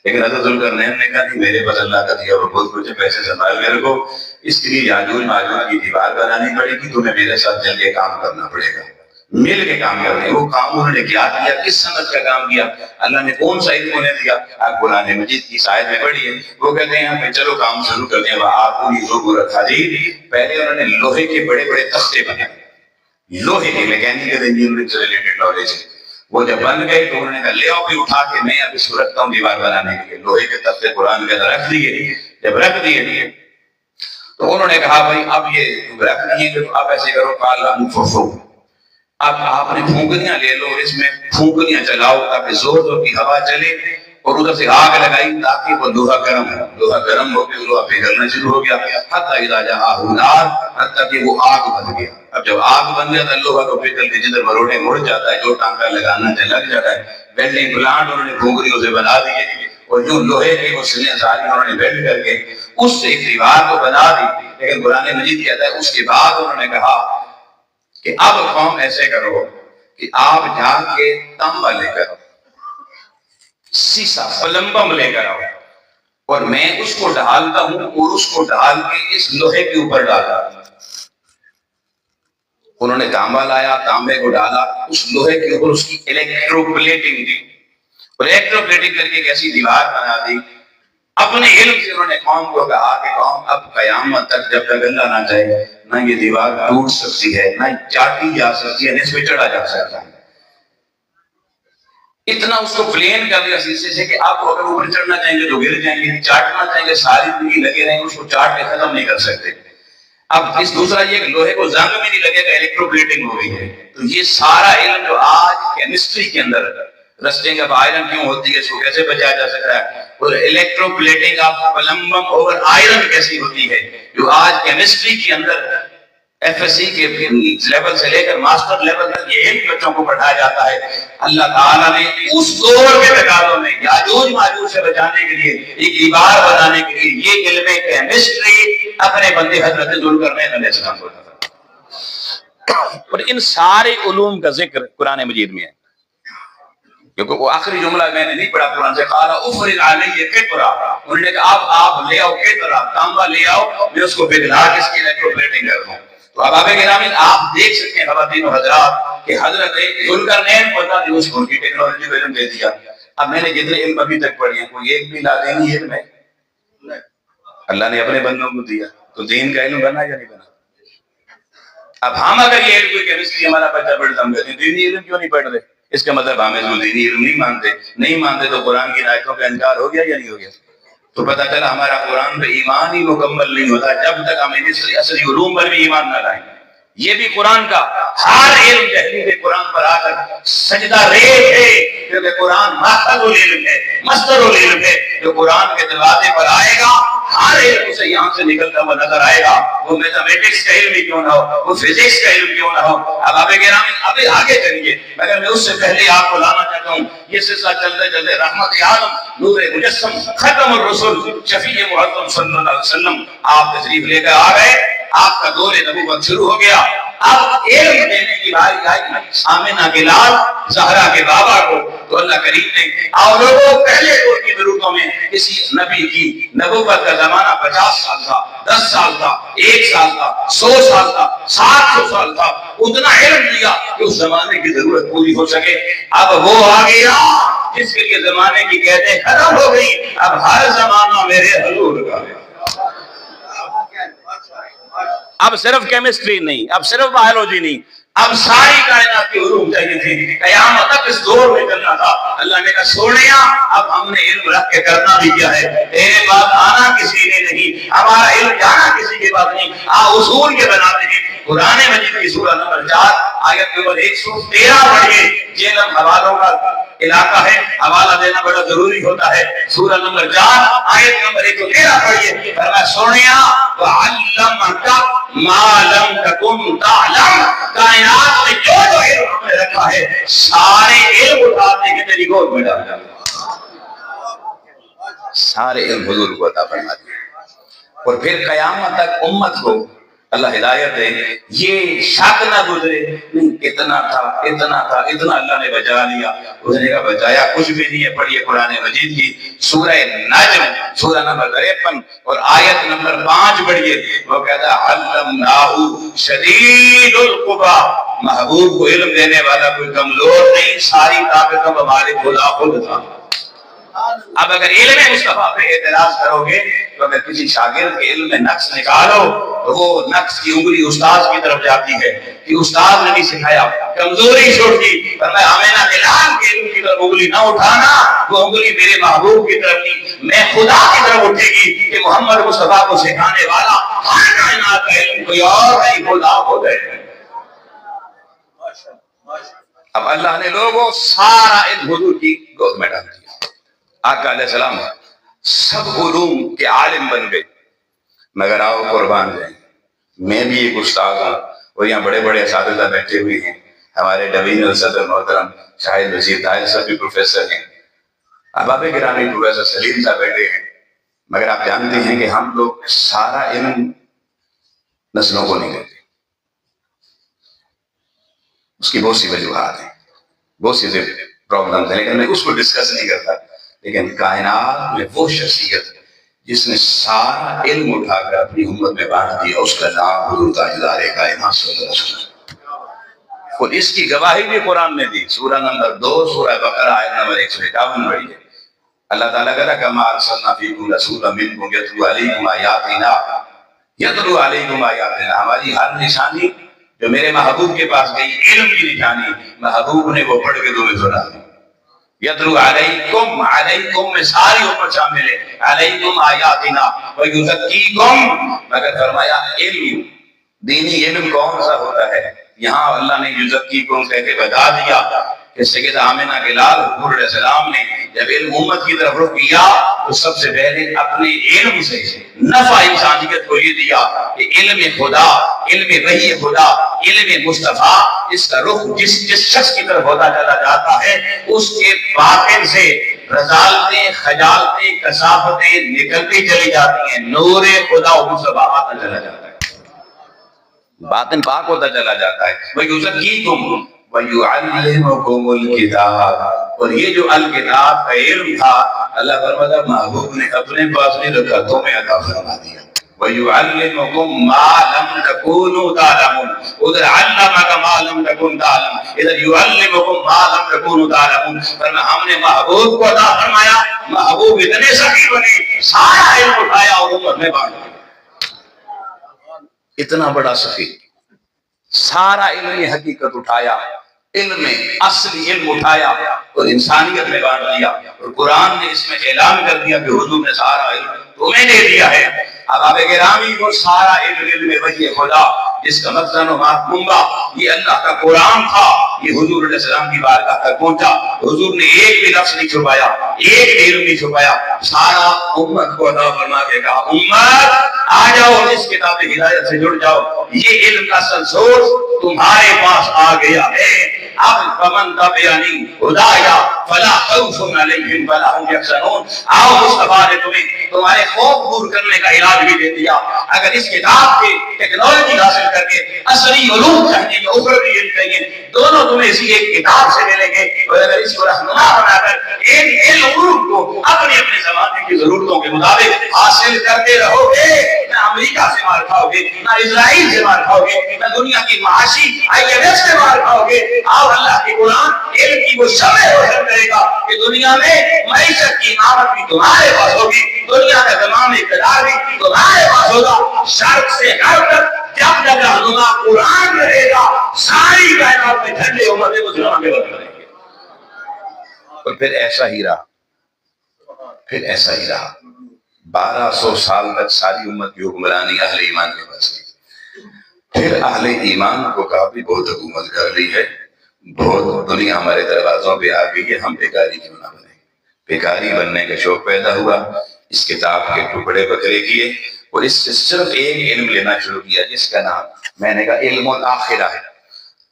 لیکن حضرت ذوالقرنین نے کہا نہیں، میرے پاس اللہ کا دیا وہ بہت کچھ ہے، پیسے سنبھال کے رکھو، اس کے لیے یاجوج ماجوج کی دیوار بنانی پڑے گی، تمہیں میرے ساتھ چل کے کام کرنا پڑے گا، مل کے کام کرتے ہیں۔ وہ کام انہوں نے کیا کیا، کس سمجھ کا کام کیا، اللہ نے کون سا علم انہیں دیا، آپ قرآن مجید کی آیت میں پڑھیے۔ وہ کہتے ہیں ہم چلو کام شروع کرتے ہیں، آپ پوری زبور حدید، پہلے انہوں نے لوہے کے بڑے بڑے تختے بنائے، لوہے کے میکینیکل انجینئرنگ سے ریلیٹڈ نالج ہے۔ وہ جب بن گئے تو انہوں نے کہا لے آؤ بھی اٹھا کے، میں اب اس کو رکھتا ہوں دیوار بنانے کے لیے۔ لوہے کے تختے قرآن کے اندر رکھ دیے، جب رکھ دیے تو انہوں نے کہا بھائی اب یہ رکھ دیے تو اب ایسے کرو، قال انفخوا، اب آپ نے پھونکیاں لے لو، اس میں پھونکیاں چلاؤ تاکہ زور زور کی ہوا چلے، اور ادھر سے آگ لگائی تاکہ وہ لوہا گرم ہو، لوہا گرم ہو کے لوہا پگھلنا شروع ہو گیا، حتی اذا جاءہ نار، حتی کہ وہ آگ بن گیا۔ اب جب آگ بن گیا تو لوہا کو پگھل کے جدھر مروڑے مڑ جاتا ہے، جو ٹانکا لگانا چاہے لگ جاتا ہے۔ ویلڈنگ پلانٹ انہوں نے پھونکریوں سے بنا دیے، اور جو لوہے کی وہ سلیں ساری انہوں نے ویلڈ کر کے اس سے ایک دیوار کو بنا دی۔ لیکن قرآن مجید کہتا ہے اس کے بعد انہوں نے کہا کہ اب قوم ایسے کرو کہ آپ جا کے تانبا لے کر آؤ، سیسا پلمبم لے کر آؤ، اور میں اس کو ڈالتا ہوں، اور اس کو ڈال کے اس لوہے کے اوپر ڈالا۔ انہوں نے تانبا لایا، تانبے کو ڈالا، اس لوہے کے اوپر اس کی الیکٹرو پلیٹنگ دی، اور الیکٹرو پلیٹنگ کر کے ایک ایسی دیوار بنا دی۔ اپنے علم سے انہوں نے قوم کو کہا کہ قوم اب قیامت تک جب تک اللہ نہ چاہے نہ یہ دیوار ٹوٹ سکتی ہے، نہ چاٹی جا سکتی ہے، نہ اس پہ چڑھا جا سکتا ہے۔ اتنا اس کو پلین کر دیا شیشے سے کہ آپ اگر اوپر چڑھنا چاہیں گے تو گر جائیں گے، چاٹنا چاہیں گے ساری زندگی لگے رہیں گے، اس کو چاٹ کے ختم نہیں کر سکتے۔ اب اس دوسرا یہ کہ لوہے کو زنگ بھی نہیں لگے گا، الیکٹرو پلیٹنگ ہو گئی ہے۔ تو یہ سارا علم جو آج کیمسٹری کے اندر رسٹنگ آف آئرن کیوں ہوتی ہے، اس کو کیسے بچایا جا سکتا ہے، اور electroplating of plumbum over iron کیسی ہوتی ہے، جو آج کیمسٹری کے اندر ایف ایس سی کے لیول سے لے کر ماسٹر لیول تک یہ علم بچوں کو پڑھایا جاتا ہے۔ اللہ تعالیٰ نے اس دور کے تقاضوں میں یاجوج ماجوج سے بچانے کے لیے، ایک دیوار بنانے کے لیے یہ علم کیمسٹری اپنے بندے حضرت ذوالقرنین علیہ السلام کو تھا۔ اور ان سارے علوم کا ذکر قرآن مجید میں ہے، کیونکہ وہ آخری جملہ میں نے نہیں پڑھا قرآن سے، قال افرغ علی قطرا، انہوں نے کہا اب آپ لے آؤ قطرا، تانبا لے آؤ، میں اس کو پگھلا کے اس کی الیکٹرو پلیٹنگ کر دوں۔ تو اب آپ گرامی آپ دیکھ سکتے ہیں خواتین و حضرات کہ حضرت ذوالقرنین پتہ نہیں اس کو ان کی ٹیکنالوجی کو علم دے دیا۔ اب میں نے جتنے علم ابھی تک پڑھی ہیں کوئی ایک بھی لادینی علم ہے، اللہ نے اپنے بندوں کو دیا، تو دین کا علم بنا یا نہیں بنا؟ اب ہم اگر یہ علم کوئی کیمسٹری ہمارا بچہ پڑھتا ہم کہتے ہیں دینی علم کیوں نہیں پڑھ رہے، اس کا مطلب ہم اس کو دینی علم نہیں مانتے تو قرآن کی آیتوں کا انکار ہو گیا یا نہیں ہو گیا؟ تو پتہ چلا ہمارا قرآن پہ ایمان ہی مکمل نہیں ہوتا جب تک ہم اصلی علوم پر بھی ایمان نہ لائیں۔ یہ بھی قرآن کا ہر علم تحریف قرآن پر آ کر سجدہ ریز ہے، کیونکہ قرآن ماخذ العلم ہے، مصدر العلم ہے۔ جو قرآن کے دروازے پر آئے گا ہر علم اسے یہاں سے نکلتا ہوا نظر آئے گا، وہ میتھمیٹکس کا علم ہی کیوں نہ ہو، وہ فزکس کا علم کیوں نہ ہو۔ اب آپ گرامی ابھی آگے چلیے، مگر میں اس سے پہلے آپ کو لانا چاہتا ہوں یہ سلسلہ چلتے چلتے رحمت عالم نور مجسم ختم الرسل شفیع معظم صلی اللہ علیہ وسلم آپ تشریف لے کر آ گئے، آپ کا دور نبوت شروع ہو گیا۔ اب علم دینے کی باری آئی آمنہ کے لال زہرا کے بابا کو، تو اللہ کریم نے اور لوگوں پہلے دور کی ضرورتوں میں کسی نبی کی نبوت کا زمانہ 50 سال تھا، 10 سال تھا، 1 سال تھا، 100 سال تھا، 700 سال تھا، اتنا علم دیا کہ اس زمانے کی ضرورت پوری ہو سکے۔ اب وہ آ گیا جس کے لیے زمانے کی قیدیں ختم ہو گئی، اب ہر زمانہ میرے حضور کا ہے۔ اب صرف کیمسٹری نہیں، اب صرف بایولوجی نہیں، اب ساری کائنات کی علوم چاہیے تھی۔ قیامت تک اس دور میں چلنا تھا۔ اللہ نے کہا سونیا اب ہم نے علم رکھ کے کرنا بھی کیا ہے، تیرے بعد آنا کسی نے نہیں، ہمارا علم جانا کسی کے بعد نہیں، اصول کے بناتے ہیں۔ قرآن مجید کی سورہ نمبر 4 آیت نمبر 113 پڑھیے۔ جیلم حوالوں کا علاقہ ہے، حوالہ دینا بڑا ضروری ہوتا ہے۔ سورہ نمبر 4 آیت نمبر 113 پڑھیے۔ فرمایا سونیا وعلمک ما لم تکن تعلم، کائنات میں جو جو علم ہم نے رکھا ہے سارے علم اٹھاتے ہیں تیری گود میں ڈال دیا، سارے علم حضور کو عطا فرما دیا۔ اور پھر قیامت تک امت کو اللہ ہدایت دے، یہ شک نہ گزرے نہیں اتنا تھا اتنا تھا اتنا اللہ نے بچا لیا۔ اس نے کہا بچایا کچھ بھی نہیں ہے۔ پڑھیے قرآن مجید کی سورہ نجم سورہ نمبر 53 اور آیت نمبر 5 پڑھیے۔ وہ کہتا ہے علمناہ شدید القویٰ، محبوب کو علم دینے والا کوئی کمزور نہیں، ساری طاقت کا مالک خدا خود تھا۔ اب اگر علم مصطفیٰ پہ اعتراض کرو گے تو اگر کسی شاگرد کے علم میں نقص نکالو تو وہ نقص کی انگلی استاد کی طرف جاتی ہے کہ استاد نے نہیں سکھایا، کمزوری چھوٹی۔ فرمایا آمنہ کے لال کے علم کی طرف انگلی نہ اٹھانا، وہ انگلی میرے محبوب کی طرف نہیں، میں خدا کی طرف اٹھے گی کہ محمد مصطفیٰ کو سکھانے والا ہر کائنات کا علم کوئی اور نہیں، خدا خود ہے۔ اب اللہ نے لوگوں سارا علم حضور کی گود میں ڈال دیا۔ آقا علیہ السلام سب علوم کے عالم بن گئے، مگر آؤ قربان جائیں، میں بھی ایک استاد ہوں اور یہاں بڑے بڑے اساتذہ بیٹھے ہوئے ہیں، ہمارے ڈوین الصدر محترم شاہد وزیر طاہر صاحب بھی پروفیسر ہیں، احباب گرامی پروفیسر سلیم صاحب بیٹھے ہیں، مگر آپ جانتے ہیں کہ ہم لوگ سارا علم نسلوں کو نہیں دیتے۔ اس کی بہت سی وجوہات ہیں، بہت سی پرابلمز ہیں، لیکن میں اس کو ڈسکس نہیں کرتا۔ لیکن کائنات میں وہ شخصیت جس نے سارا علم اٹھا کر اپنی امت میں بانٹ دیا، اس کا نام حضور تاجدار کائنات صلی اللہ علیہ وسلم۔ اور اس کی گواہی بھی قرآن نے دی۔ سورہ نمبر 2 سورہ بقرہ آیت نمبر 151 پڑھیے۔ اللہ تعالیٰ کہتا ہے کما ارسلنا فیکم رسولا منکم یتلو علیکم آیاتنا، یتلو علیکم آیاتنا، ہماری ہر نشانی جو میرے محبوب کے پاس گئی علم کی نشانی، محبوب نے وہ پڑھ کے تمہیں سنا دی۔ یتلو علیکم، علیکم میں ساری امت شامل ہے، علیکم آیاتنا ویزکیکم، مگر فرمایا علم، دینی علم کون سا ہوتا ہے؟ یہاں اللہ نے یزکیکم کہہ کے بتا دیا کہ سیدہ آمنہ کے لال حضور علیہ السلام نے جب علم امت کی طرف رخ کیا تو سب سے پہلے اپنے علم سے نفع انسانیت کو یہ دیا کہ علم خدا، علم وحی خدا، علم مصطفیٰ، اس کا رخ جس شخص کی طرف ہوتا چلا جاتا ہے اس کے باطن سے رضالتیں، خجالتیں، کثافتیں نکلتی چلی جاتی ہیں، نور خدا و مصطفیٰ آتا چلا جاتا ہے، باطن پاک ہوتا چلا جاتا ہے۔ وَيُزَكِّيكُمْ وَيُعَلِّمُكُمُ الْكِتَابَ، اور یہ جو الکتاب کا علم تھا اللہ فرماتا محبوب نے اپنے پاس نہیں رکھا، تمہیں عطا فرما دیا۔ وَيُعَلِّمُكُمْ مَا لَمْ تَكُونُوا تَعْلَمُونَ، ادھر علمک ما لم تکن تعلم، ادھر یعلمکم ما لم تکونوا تعلمون۔ فرمایا ہم نے محبوب کو عطا فرمایا، محبوب اتنے سخی بنے سارا علم اٹھایا اور امت میں بانٹ دیا۔ اتنا بڑا سخی، سارا علم حقیقت اٹھایا، علم اصلی علم اٹھایا اور انسانیت میں بانٹ دیا، اور قرآن نے اس میں اعلان کر دیا کہ حضور نے سارا علم تمہیں دے دیا ہے۔ اب آپ گرامی کو سارا علم وحی خدا جس کا مخزن و منبع یہ اللہ کا قرآن تھا، یہ حضور علیہ السلام کی بارگاہ تک پہنچا. حضور نے ایک بھی لفظ نہیں چھپایا، ایک بھی علم نہیں چھپایا. سارا امت کو عطا فرما کے کہا امت آ جاؤ، اس کتاب ہدایت سے جڑ جاؤ، یہ علم کا سنسور تمہارے پاس آ گیا ہے. اب فمن تبعنی ہدایا فلا خوف علیہم ولا هم یحزنون. آؤ مصطفیٰ نے تمہیں تمہارے خوف دور کرنے کا علاج بھی دے دیا. اگر اس کتاب کے ٹیکنالوجی حاصل کر کے اصلی علوم چاہیے یا اخروی علم چاہیے، دونوں تمہیں اسی ایک کتاب سے ملیں گے. اور اگر اس کو رہنما بنا کر ان علوم کو اپنے اپنے زمانے کی ضرورتوں کے مطابق حاصل کرتے رہو گے، نہ امریکہ سے مار کھاؤ گے، نہ اسرائیل سے مار کھاؤ گے، نہ دنیا کی معاشی IMF سے مار کھاؤ گے. اور اللہ کے قرآن علم کی وہ شمع روشن کرے گا کہ دنیا میں معیشت کی امامت بھی تمہارے پاس ہوگی، دنیا کا تمام اقتدار بھی تمہارے پاس ہوگا. شرق سے غرب تک جب جب رہنما قرآن رہے گا، ساری کائنات میں جھنڈے امت مسلمہ کے بدل رہیں گے. اور پھر ایسا ہی رہا، پھر ایسا ہی رہا. 1200 سال تک ساری امت کی حکمرانی اہل ایمان کے پاس گئی. پھر اہل ایمان کو کہا بھی بہت حکومت کر لی ہے، بہت دنیا ہمارے دروازوں پہ آ گئی ہے، ہم بیکاری کیوں نہ بنیں. بیکاری بننے کا شوق پیدا ہوا، اس کتاب کے ٹکڑے بکرے کیے اور اس سے صرف ایک علم لینا شروع کیا جس کا نام میں نے کہا علم الآخرہ ہے.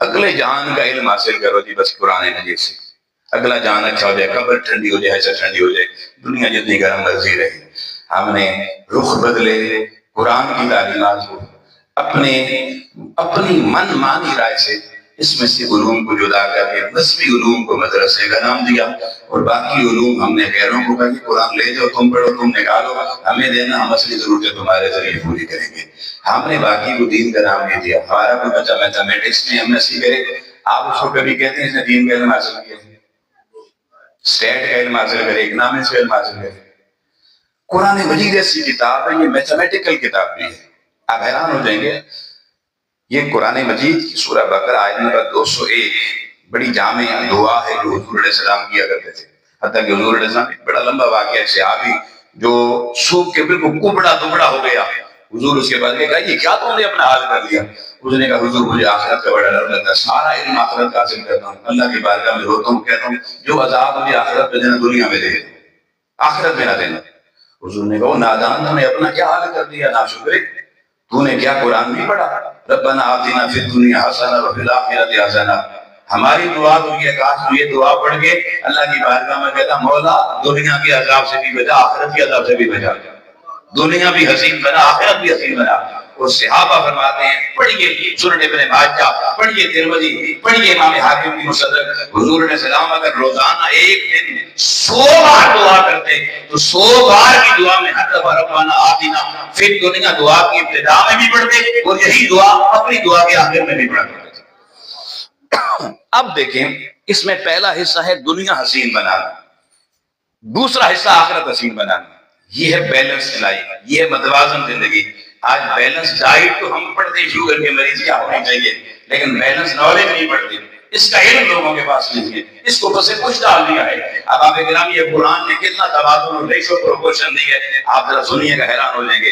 اگلے جہان کا علم حاصل کرو جی بس قرآن مجید سے. اگلا جہان اچھا ہو جائے، قبر ٹھنڈی ہو جائے، ایسا ٹھنڈی ہو جائے، دنیا جتنی گرم مرضی رہے. ہم نے رخ بدلے قرآن کی تعلیمات کو اپنی من مانی رائے سے اس میں سے علوم کو جدا کر کے نسبی علوم کو مدرسے کا نام دیا، اور باقی علوم ہم نے غیروں کو کہا کہ قرآن لے جاؤ، تم پڑھو، تم نکالو، ہمیں دینا، ہم اصلی ضرورتیں تمہارے ذریعے پوری کریں گے. ہم نے باقی کو دین کا نام نہیں دیا. ہمارا کوئی بچہ میتھمیٹکس میں ایم ایس سی کرے، آپ اس کو کبھی کہتے ہیں اس نے دین کا علم حاصل کیا، اسٹیٹ کا علم حاصل کرے، اکنامکس کا علم حاصل کرے. قرآن مجید ایسی کتاب ہے، یہ میتھمیٹیکل کتاب بھی ہے. آپ حیران ہو جائیں گے، یہ قرآن مجید کی سورہ بقرہ آیت نمبر 201 بڑی جامع دعا ہے جو حضور علیہ السلام کیا کرتے تھے. حتیٰ کہ حضور علیہ السلام ایک بڑا لمبا واقعہ ہے، صحابی جو سوکھ کے بالکل کبڑا دبڑا ہو گیا، حضور اس کے بعد کہا یہ کیا تم نے اپنا حال کر لیا؟ اس نے کہا حضور مجھے آخرت کا بڑا ڈر لگتا ہے، سارا علم آخرت کا حاصل کرتا ہوں، اللہ کی بارگاہ میں روتا ہوں، کہتا ہوں جو عذاب مجھے آخرت میں دینا دنیا میں دے دو، آخرت میں نہ دینا. حضور نے کہا نادان تم نے اپنا کیا حال کر دیا ناشکرے، تو نے کیا قرآن نہیں پڑھا؟ ربنا آتنا فی الدنیا حسنہ وفی الآخرۃ حسنہ. ہماری دعا تو یہ کہا تو یہ دعا پڑھ کے اللہ کی بارگاہ میں کہتا مولا دنیا کے عذاب سے بھی بچا، آخرت کے عذاب سے بھی بچا، دنیا بھی حسین بنا، آخرت بھی حسین بنا. اور صحابہ فرماتے ہیں پڑھیے سنن ابن ماجہ، پڑھیے ترمذی، پڑھیے امام حاکم کی مصدق. حضور علیہ السلام اگر روزانہ ایک دن 100 بار دعا کرتے تو 100 بار کی دعا میں ہر دفعہ ربنا آتنا فی الدنیا دعا کی ابتدا میں بھی پڑھتے اور یہی دعا اپنی دعا کے آخر میں بھی پڑھتے. اب دیکھیں اس میں پہلا حصہ ہے دنیا حسین بنانا، دوسرا حصہ آخرت حسین بنانا. یہ ہے بیلنس لائف، یہ ہے متوازن زندگی. آج بیلنس ڈائٹ تو ہم پڑھتے شوگر کے مریض کیا ہونی چاہیے، لیکن بیلنس نالج نہیں پڑھتے، اس کا علم لوگوں کے پاس نہیں ہے، اس کو بس کچھ ڈال دیا ہے. اب آپ گرامی یہ قرآن نے کتنا توازن اور ریشو پروپورشن دی ہے، آپ ذرا سنیے گا حیران ہو جائیں گے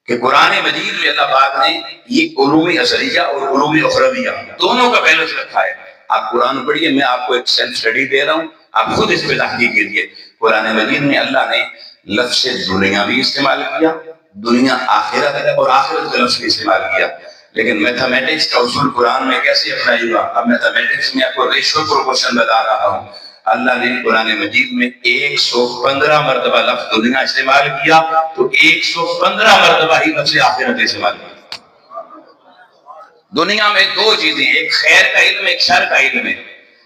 کہ قرآن مجید میں اللہ پاک نے یہ علوم اثریہ اور علوم اخرویہ دونوں کا بیلنس رکھا ہے. آپ قرآن پڑھیے، میں آپ کو ایک سیلف اسٹڈی دے رہا ہوں، آپ خود اس پہ تحقیق کیجیے. قرآن مجید میں اللہ نے لفظ دنیا بھی استعمال کیا، دنیا آخرت اور آخرت کا لفظ بھی استعمال کیا، لیکن میتھمیٹکس کا اصول قرآن میں کیسے اپلائی ہوا؟ اب میتھمیٹکس میں آپ کو ریشو پروپورشن بتا رہا ہوں. اللہ نے قرآن مجید میں 115 مرتبہ لفظ دنیا استعمال کیا تو 115 مرتبہ ہی لفظ آخرت استعمال کیا. دنیا میں دو چیزیں، ایک خیر کا علم، ایک شر کا علم ہے.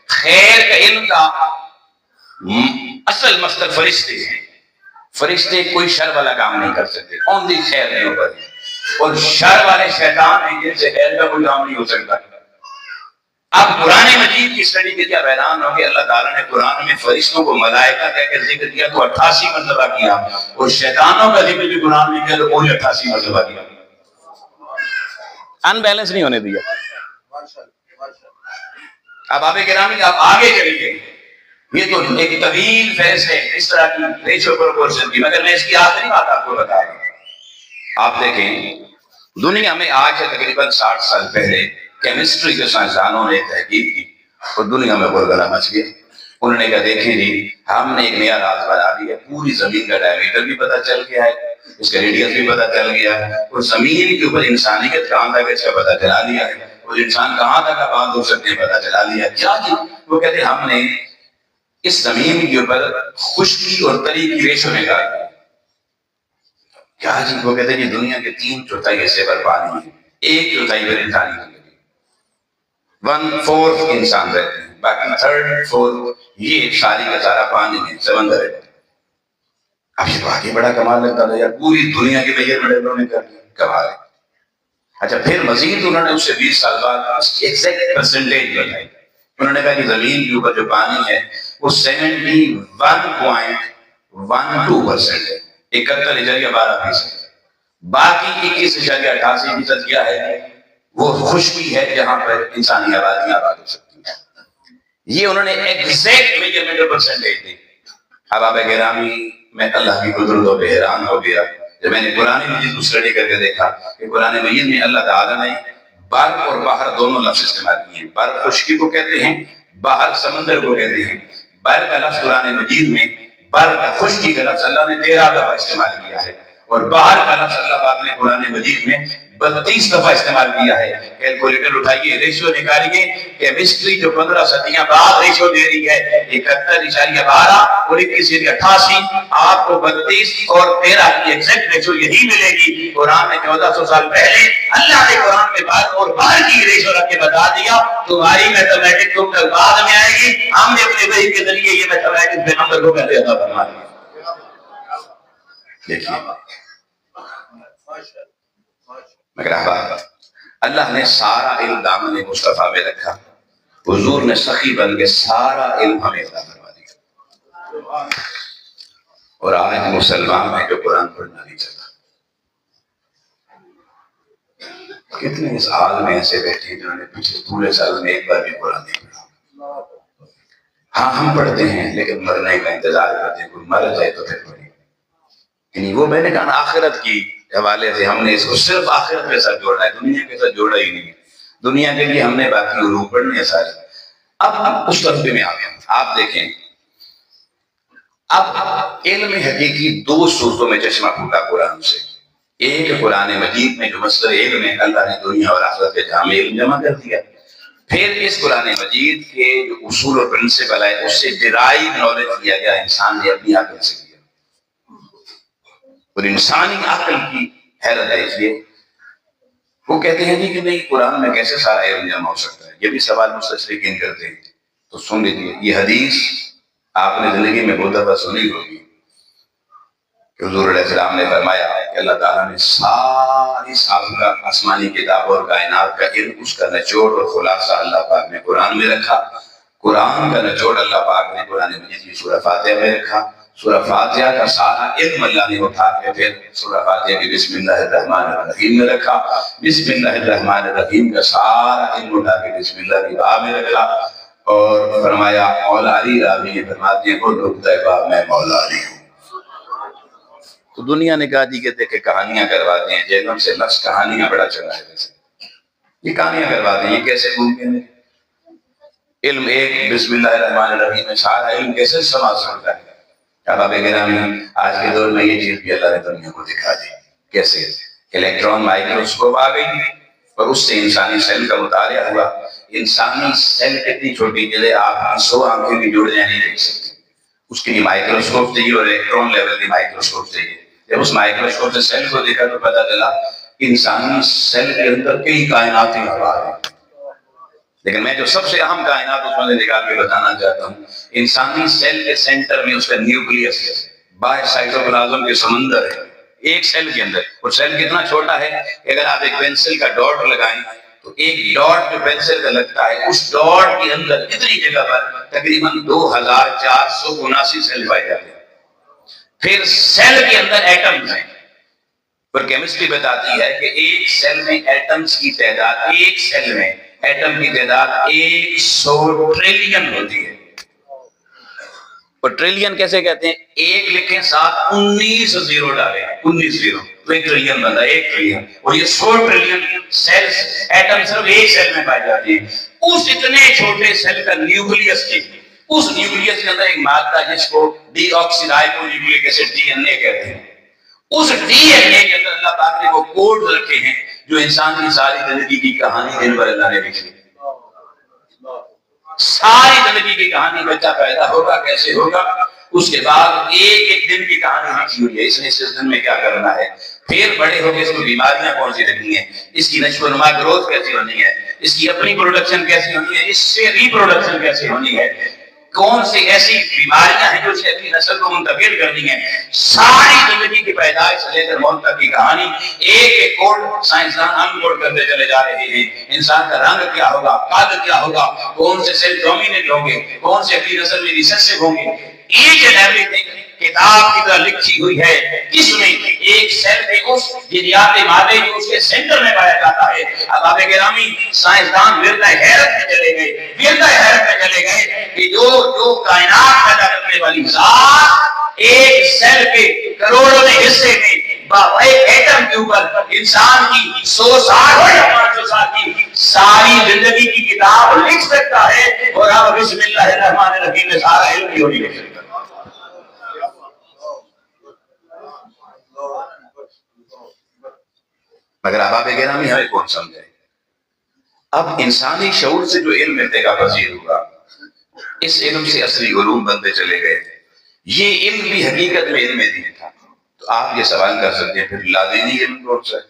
خیر کا علم کا اصل مصدر فرشتے ہیں، فرشتے کوئی شر والا کام نہیں کر سکتے، اونلی خیر نہیں ہو پاتی. اور شر والے شیطان ہیں جن سے خیر کا کوئی کام نہیں ہو سکتا. اب قرآن مجید کی اسٹڈی کے لیے حیران ہو کہ اللہ تعالیٰ نے قرآن میں فرشتوں کو ملائکہ کہہ کے ذکر کیا تو 88 مرتبہ کیا، اور شیطانوں کا ذکر بھی قرآن میں کیا تو پورے 88 مرتبہ کیا. ان بیلنس نہیں ہونے دیا. اب آپ گرامی آپ آگے چلیے، یہ تو ایک طویل فیصل ہے اس طرح کی ریشو پروپورشن کی، مگر میں اس کی آخری بات آپ کو بتا رہا ہوں. آپ دیکھیں دنیا میں آج سے تقریباً 60 سال پہلے کیمسٹری کے سائنسدانوں نے تحقیق کی اور دنیا میں غلغلہ مچ گیا. انہوں نے کہا دیکھیں جی ہم نے ایک نیا راز بنا دیا، پوری زمین کا ڈائمیٹر بھی پتہ چل گیا ہے، اس کا ریڈیس بھی پتہ چل گیا ہے، اور زمین کے اوپر انسانیت کہاں تک اس کا پتہ چلا لیا ہے، اور انسان کہاں تک آباد ہو سکتے ہیں پتہ چلا لیا. کیا جی؟ وہ کہتے ہیں ہم نے اس زمین کے اوپر خشکی اور تری کی ریشو نکال دی. کیا جی؟ وہ کہتے ہیں دنیا کے 3/4 حصے پر پانی ہے، 1/4 پر انسانی زندگی، 1/4 انسان رہتے ہیں، باقی 3/4 یہ ساری کا سارا پانی میں سمندر ہے. اب یہ واقعی بڑا کمال لگتا تھا یار، پوری دنیا کے میجرمنٹ نے کر دیا، کمال ہے. اچھا پھر مزید انہوں نے اس سے 20 سال بعد ایگزیکٹ پرسنٹیج بتائی. انہوں نے کہا کہ زمین کے اوپر جو پانی ہے وہ 71.12% ہے، 71.12%. باقی 21.88% کیا ہے؟ وہ خشکی ہے جہاں پر انسانی آبادیاں آباد ہو سکتی ہیں. یہ انہوں نے ایگزیکٹ میجرمنٹ پرسنٹیج دی. اب آپ گرامی میں اللہ کی قدرت و حیران ہو گیا جب میں نے قرآن مجید کو اسٹڈی کر کے دیکھا کہ قرآن مجید میں اللہ تعالیٰ نے بر اور باہر دونوں لفظ استعمال کیے ہیں. بر خشکی کو کہتے ہیں، باہر سمندر کو کہتے ہیں. بر کا لفظ قرآن مجید میں، بر خشکی کا لفظ اللہ نے 13 دفعہ استعمال کیا ہے، اور باہر کا لفظ اللہ پاک نے قرآن مجید میں 32 دفعہ استعمال کیا ہے. کیلکولیٹر اٹھائیے، ریشیو نکالیے. کیمسٹری جو 15 صدیاں بعد ریشیو دے رہی ہے 71.12 اور 21.88، آپ کو 32 اور 13 کی ایگزیکٹ ریشیو یہی ملے گی. قرآن میں 1400 سال پہلے اللہ نے قرآن میں بار اور بار کی ریشیو رکھ کے بتا دیا. تمہاری میتھمیٹک تم تک بعد میں آئے گی، ہم نے اپنے وحی کے ذریعے یہ میتھمیٹک پہ نمبر کو پہلے عطا فرما دیا. دیکھیے مگر اللہ نے سارا علم دامن مصطفیٰ میں رکھا، حضور نے سخی بن کے سارا علم ہمیں عطا فرما دیا. اور آج مسلمان ہے جو قرآن پڑھنا نہیں چاہتا. کتنے اس حال میں ایسے بیٹھے جنہوں نے پچھلے پورے سال میں ایک بار بھی قرآن نہیں پڑھا. ہاں ہم پڑھتے ہیں لیکن مرنے کا انتظار کرتے ہیں، کوئی مر جائے تو پھر پڑھیں. یعنی وہ میں نے کہا آخرت کی حوالے سے ہم نے اس کو صرف آخرت کے ساتھ جوڑنا ہے، دنیا کے ساتھ جوڑا ہی نہیں ہے. دنیا کے لیے ہم نے باقی علوم پڑھنے ہیں سارے. اب اس طرفے میں آ گئے. آپ دیکھیں اب علم حقیقی 2 صورتوں میں چشمہ پھوٹا قرآن سے. ایک قرآن مجید میں جو مصدر علم ہے، اللہ نے دنیا اور آخرت کے جامع علم جمع کر دیا. پھر اس قرآن مجید کے جو اصول اور پرنسپل ہے اس سے ڈرائیو نالج دیا گیا، انسان نے اپنی عقل سے کیا. اور انسانی عقل کی حیرت ہے. اس لیے وہ کہتے ہیں جی کہ نہیں قرآن میں کیسے سارا علم جمع ہو سکتا ہے. یہ بھی سوال مستشرقین کرتے ہیں. تو سن لیجیے، یہ حدیث آپ نے زندگی میں بہت دفعہ سنی ہوگی کہ حضور علیہ السلام نے فرمایا کہ اللہ تعالیٰ نے ساری سابقہ آسمانی کتابوں اور کائنات کا علم، اس کا نچوڑ اور خلاصہ اللہ پاک نے قرآن میں رکھا. قرآن کا نچوڑ اللہ پاک نے قرآن مجید کی سورہ فاتحہ میں رکھا. سورہ فاتحہ کا سارا علم اللہ نے اٹھا کے پھر سورہ فاتحہ کی بسم اللہ الرحمن الرحیم میں رکھا. بسم اللہ الرحمن الرحیم کا سارا علم اٹھا کے بسم اللہ کی باب میں رکھا اور فرمایا مولا علی راوی یہ فرماتے ہیں وہ نقطۂ باب میں مولا علی ہوں. تو دنیا نے کہا جی کہتے کہ کہانیاں کرواتے ہیں، جیلوں سے لفظ کہانیاں بڑا چلا ہے. ویسے یہ کہانیاں کرواتے ہیں، یہ کیسے ممکن ہے؟ علم ایک بسم اللہ الرحمن الرحیم میں سارا علم کیسے سما سکتا ہے؟ اب آپ گرامی آج کے دور میں یہ چیز بھی اللہ نے دنیا کو دکھا دی. کیسے؟ الیکٹران مائکروسکوپ آ گئی اور اس سے انسانی سیل کا مطالعہ ہوا. انسانی سیل کتنی چھوٹی چیزیں آپ 100 آنکھیں بھی جوڑ جائیں نہیں دیکھ سکتے. اس کے لیے مائکروسکوپ چاہیے اور الیکٹران لیول کی مائکروسکوپ چاہیے. جب اس مائکروسکوپ سے سیل کو دیکھا تو پتہ چلا انسانی سیل کے اندر کئی کائناتی حوالے ہیں. لیکن میں جو سب سے اہم کائنات اس میں نکال کے بتانا چاہتا ہوں، انسانی سیل کے سینٹر میں اس کا نیوکلیس ہے، باہر سائٹوپلازم کے سمندر ہے ایک سیل کے اندر. اور سیل کتنا چھوٹا ہے کہ اگر آپ ایک پینسل کا ڈاٹ لگائیں تو ایک ڈاٹ جو پینسل کا لگتا ہے اس ڈاٹ کے اندر اتنی جگہ پر تقریباً 2479 سیل پائے جاتے ہیں. پھر سیل کے اندر ایٹمز ہیں اور کیمسٹری بتاتی ہے کہ ایک سیل میں ایٹمز کی تعداد، ایک سیل میں ایٹم کی تعداد 100 ٹریلین ہوتی ہے. اور ٹریلین کیسے کہتے ہیں؟ ایک لکھیں ساتھ 19 زیرو ڈالیں، 19 زیرو تو ایک ٹریلین بنتا ہے، ایک ٹریلین۔ اور یہ 100 ٹریلین سیلز ایٹم صرف ایک سیل میں پائے جاتے ہیں۔ اس اتنے چھوٹے سیل کا نیوکلیس کے، اس نیوکلیس کے اندر ایک مادہ جس کو deoxyribonucleic acid D N A کہتے ہیں، اس ڈی این اے کے اندر اللہ پاک نے وہ کوڈ رکھے ہیں جو انسان کی ساری زندگی کی کہانی دن بھر اللہ نے لکھی۔ ساری زندگی کی کہانی، بچہ پیدا ہوگا کیسے ہوگا، اس کے بعد ایک ایک دن کی کہانی لکھی ہوئی ہے، اس نے اس دن میں کیا کرنا ہے، پھر بڑے ہو کے اس کو بیماریاں کون سی لگنی ہیں، اس کی نشو و نما گروتھ کیسی ہونی ہے، اس کی اپنی پروڈکشن کیسی ہونی ہے، اس سے ری پروڈکشن کیسی ہونی ہے، کون سی ایسی بیماریاں ہیں جو اسے اپنی نسل کو منتقل کرنی ہے۔ ساری زندگی کی پیدائش سے لے کر موت تک کی کہانی ایک ایک کوڈ سائنسدان ان کوڈ کرتے چلے جا رہے ہیں۔ انسان کا رنگ کیا ہوگا، قد کیا ہوگا، کون سے سیل ڈومیننٹ ہوں گے، کون سے اپنی نسل میں ریسیسو ہوں گے، ایچ اینڈ ایوری تھنگ کتاب کی طرح لکھی ہوئی ہے، جس میں ایک سیل کے اس جزیاتی مادے جو اس کے سینٹر میں پایا جاتا ہے۔ اب آپ گرامی سائنسدان وردہ حیرت میں چلے گئے، وردہ حیرت میں چلے گئے کہ جو کائنات پیدا کرنے والی ذات ایک سیل کے کروڑوں حصے میں ایک ایٹم کے اوپر انسان کی 100 سال یا 500 سال کی ساری زندگی کی کتاب لکھ سکتا ہے، اور اب بسم اللہ الرحمن الرحیم میں سارا علم بھی ہو نہیں سکتا۔ مگر اب آپ گرامی ہمیں کون سمجھے؟ اب انسانی شعور سے جو علم ارتقا پذیر ہوا، اس علم سے اصلی علوم بنتے چلے گئے۔ یہ علم بھی حقیقت میں علم دین تھا۔ تو آپ یہ سوال کر سکتے ہیں پھر لادینی علم کون سا ہے؟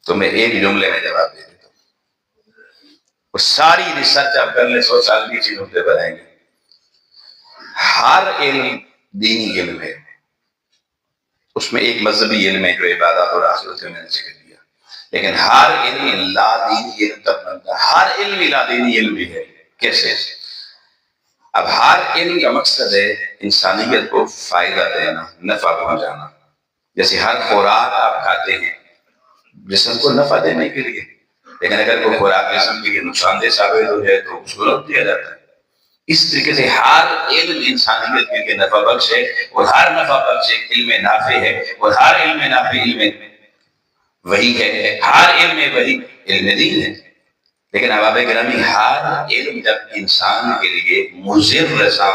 تو میں ایک جملے میں جواب دے دیتا ہوں، وہ ساری ریسرچ آپ کر لیں 100 سال کی چیزوں پہ بتائیں گے۔ ہر علم دینی علم ہے، اس میں ایک مذہبی علم ہے جو عبادات اور آخرت میں نے ذکر کیا، لیکن ہر علم لا دینی علم تب بنتا ہے۔ ہر علم لا دینی علم بھی ہے۔ کیسے؟ اب ہر علم کا مقصد ہے انسانیت کو فائدہ دینا، نفع پہنچانا۔ جیسے ہر خوراک آپ کھاتے ہیں جسم کو نفع دینے کے لیے، لیکن اگر کوئی خوراک جسم کے لیے نقصان دہ ثابت ہو جائے تو اس کو روک دیا جاتا ہے۔ اس طریقے سے ہر علم انسانیت کے لیے نفع بخش ہے، اور ہر نفع بخش ایک علم نافع ہے، اور ہر علم نافع علم وہی ہے، ہر علم وہی علم دین ہے۔ لیکن اب گرامی ہر علم جب انسان کے لیے مضر رسا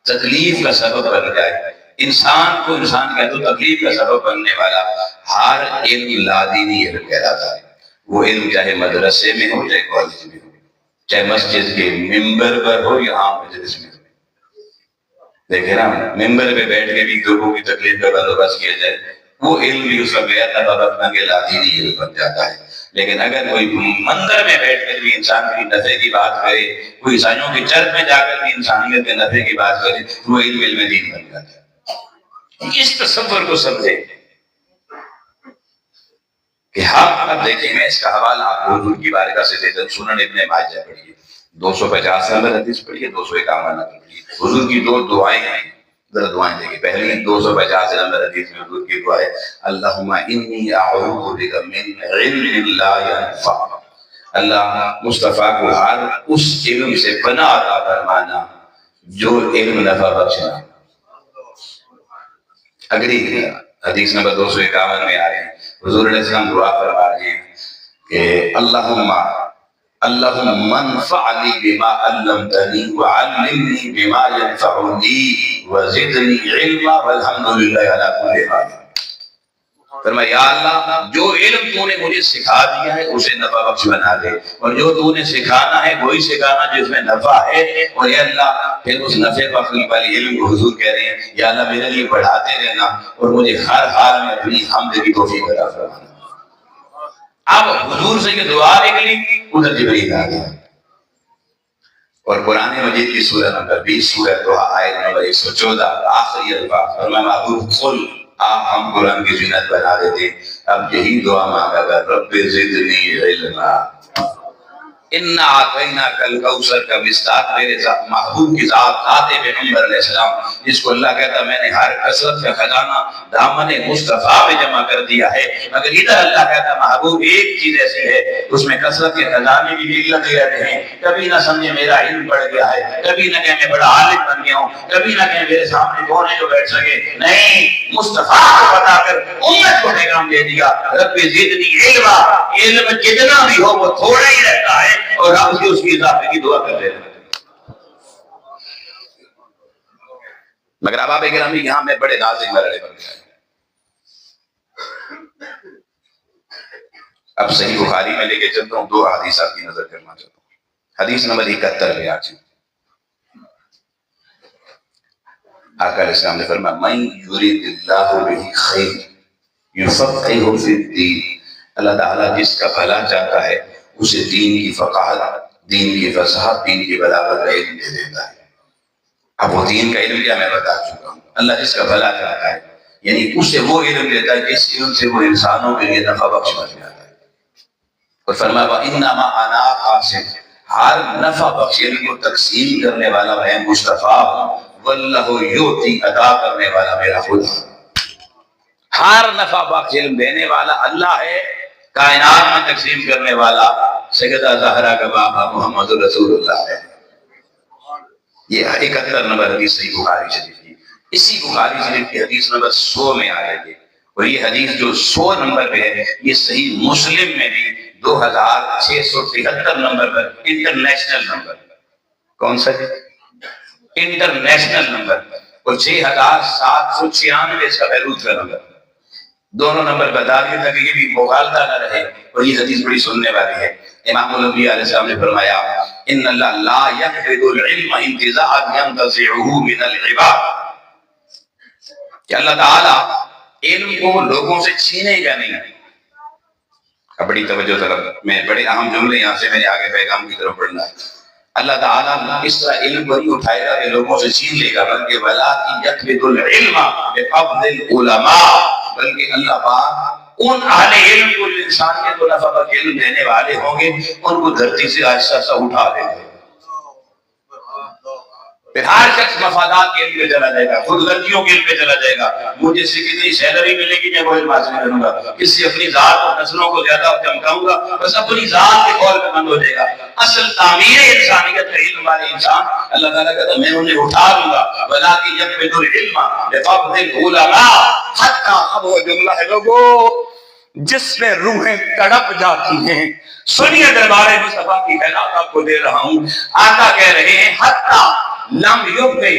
تکلیف کا سبب بن جائے، انسان کو انسان کا تو تکلیف کا سبب بننے والا ہر علم لادینی علم کہلاتا ہے۔ وہ علم چاہے مدرسے میں ہو، چاہے کالج میں ہو، چاہے مسجد کے ممبر پر ہو یا عام مجلس میں ہو۔ دیکھیں نا، ممبر پہ بیٹھ کے بھی لوگوں کی تکلیف کا بندوبست کیا جائے، وہ علم بھی اس کا غیر نفع کے لادینی علم بن جاتا ہے۔ لیکن اگر کوئی مندر میں بیٹھ کر بھی انسان کی نفع کی بات کرے، کوئی عیسائیوں کے چرچ میں جا کر بھی انسانیت کے نفع کی بات کرے، وہ علم دین بن جاتا ہے۔ اس تصور کو سمجھے کہ ہم اب دیکھیں، میں اس کا حوالہ آپ کو حضور کی بارگاہ سے دیتا ہوں۔ سنن ابن ماجہ پڑھیے، 250 نمبر حدیث پڑھیے، 251 نمبر پڑھیے۔ حضور کی دو دعائیں ہیں، ذرا دعائیں دیکھیں۔ پہلی 250 نمبر حدیث میں حضور کی دعا ہے، اللہم انی اعوذ بک من علم لا ینفع۔ اللہ مصطفیٰ کو ہر اس علم سے پناہ عطا فرمانا جو علم نفع بخشنا۔ اگلی حدیث نمبر 251 میں آ رہے ہیں، حضور علیہ السلام دعا فرما رہے ہیں کہ اللہم انفعنی بما علمتنی وعلمنی بما ینفعنی وزدنی علما والحمدللہ علی کل حال۔ فرمایا یا اللہ، جو علم تو نے مجھے سکھا دیا ہے اسے نفع بخش بنا دے، اور جو تو نے سکھانا ہے وہی سکھانا جس میں نفع ہے۔ اور یا اللہ پھر اس نفع بخش والی علم کو حضور کہہ رہے ہیں، یا اللہ میرے لیے بڑھاتے رہنا، اور مجھے ہر حال میں اپنی حمد کی توفیق عطا فرمانا۔ اب حضور سے یہ دعا نکلی، ادھر جبریل آ گیا، اور قرآن مجید کی سورہ نمبر 20 سورہ توحا آیت نمبر 114 آخری الفاظ فرمایا محبوب قل، آپ ہم قرآن کی زینت بنا دیتے۔ اب یہی دعا مانگا گا، رب زدنی علما، انا آتینا کل کوثر کا مصداق میرے محبوب کی ذات پیغمبر علیہ السلام، جس کو اللہ کہتا میں نے ہر کثرت کا خزانہ دامن مصطفیٰ پہ جمع کر دیا ہے، مگر ادھر اللہ کہتا محبوب ایک چیز ایسی ہے اس میں کثرت کے خزانے بھی ملتے رہتے ہیں، کبھی نہ سمجھے میرا علم بڑھ گیا ہے، کبھی نہ کہ میں بڑا عالم بن گیا ہوں، کبھی نہ کہ میرے سامنے کون ہے جو بیٹھ سکے، نہیں، مصطفیٰ کو بتا کر امت کو پیغام دے دیا، رب زدنی علما، علم جتنا بھی ہو وہ تھوڑا ہی رہتا ہے اور ہم سے اس کی اضافے کی دعا کر رہے ہیں۔ مگر احباب گرامی یہاں میں بڑے نازک مرحلے پر گیا۔ اب صحیح بخاری میں لے کے چلتا ہوں، دو حدیث آپ کی نظر کرنا چاہتا ہوں۔ حدیث نمبر 71 پہ آج آقا علیہ السلام نے فرمایا من یرید اللہ بہ خیر یفقہہ فی الدین، اللہ تعالیٰ جس کا بھلا چاہتا ہے اسے دین کی فقاہت، دین کی فصاحت، دین کی بلاغت کا علم دے دیتا ہے۔ اب وہ دین کا علم کیا میں بتا چکا ہوں، اللہ جس کا بھلا چاہتا ہے یعنی اس سے وہ علم دیتا ہے جس علم سے وہ انسانوں کے لیے نفع بخش بن جاتا ہے۔ اور فرمایا وَإِنَّمَا أَنَا قَاسِمٌ، ہر نفع بخش علم کو تقسیم کرنے والا میں مصطفیٰ ہوں، وَاللَّهُ يُعْطِي عطا کرنے والا میرا خدا۔ ہر نفع بخش علم دینے والا اللہ ہے، کائنات میں تقسیم کرنے والا سیدہ زہرا کا بابا محمد رسول اللہ ہے۔ یہ 71 نمبر حدیث صحیح بخاری شریف کی، اسی بخاری شریف کی حدیث نمبر 100 میں آ رہی ہے، اور یہ حدیث جو 100 نمبر پہ ہے یہ صحیح مسلم میں بھی 2673 نمبر پر انٹرنیشنل نمبر، کون سا جی؟ انٹرنیشنل نمبر، اور 6796 اس کا بیروت کا نمبر، دونوں نمبر بتا دیے تاکہ یہ بھی مغالطہ نہ رہے، اور یہ حدیث بڑی سننے والی ہے۔ امام الانبیاء علیہ السلام نے فرمایا ان اللہ لا يقبض العلم انتزاعا ينتزعه من العباد، کہ اللہ تعالیٰ علم کو لوگوں سے چھینے گا نہیں۔ اب بڑی توجہ طرف میں بڑے اہم جملے یہاں سے میں نے آگے پیغام کی طرف پڑھنا ہے۔ اللہ تعالیٰ اس طرح علم کو نہیں اٹھائے گا کہ لوگوں سے چھین لے گا، بلکہ وَلَٰكِن يَقْبِضُ الْعِلْمَ بِقَبْضِ الْعُلَمَاءِ، بلکہ اللہ پاک ان اہل علم کو جو انسانیت کو نفع بخش علم دینے والے ہوں گے ان کو دھرتی سے آہستہ آہستہ اٹھا دیں گے۔ پھر ہر شخص مفادات کے علم پہ چلا جائے گا، خود غرضیوں کے علم پہ چلا جائے گا، مجھے سے کتنی سیلری ملے گی میں وہ علم حاصل کروں گا، کس سے اپنی ذات اور نسلوں کو زیادہ چمکاؤں گا، بس اپنی ذات کے قول پہ بند ہو جائے گا۔ اصل تعمیر انسانیت کا علم والے انسان اللہ تعالیٰ کہتا ہے میں انہیں اٹھا دوں گا، وَلَٰكِن يَقْبِضُ الْعِلْمَ بِقَبْضِ الْعُلَمَاءِ، حتیٰ اب وہ جملہ ہے لوگوں جس میں روحیں تڑپ جاتی ہیں۔ سنیے دربار مصطفیٰ کی خیرات آپ کو دے رہا ہوں، آقا کہہ رہے ہیں حتیٰ لم یبقی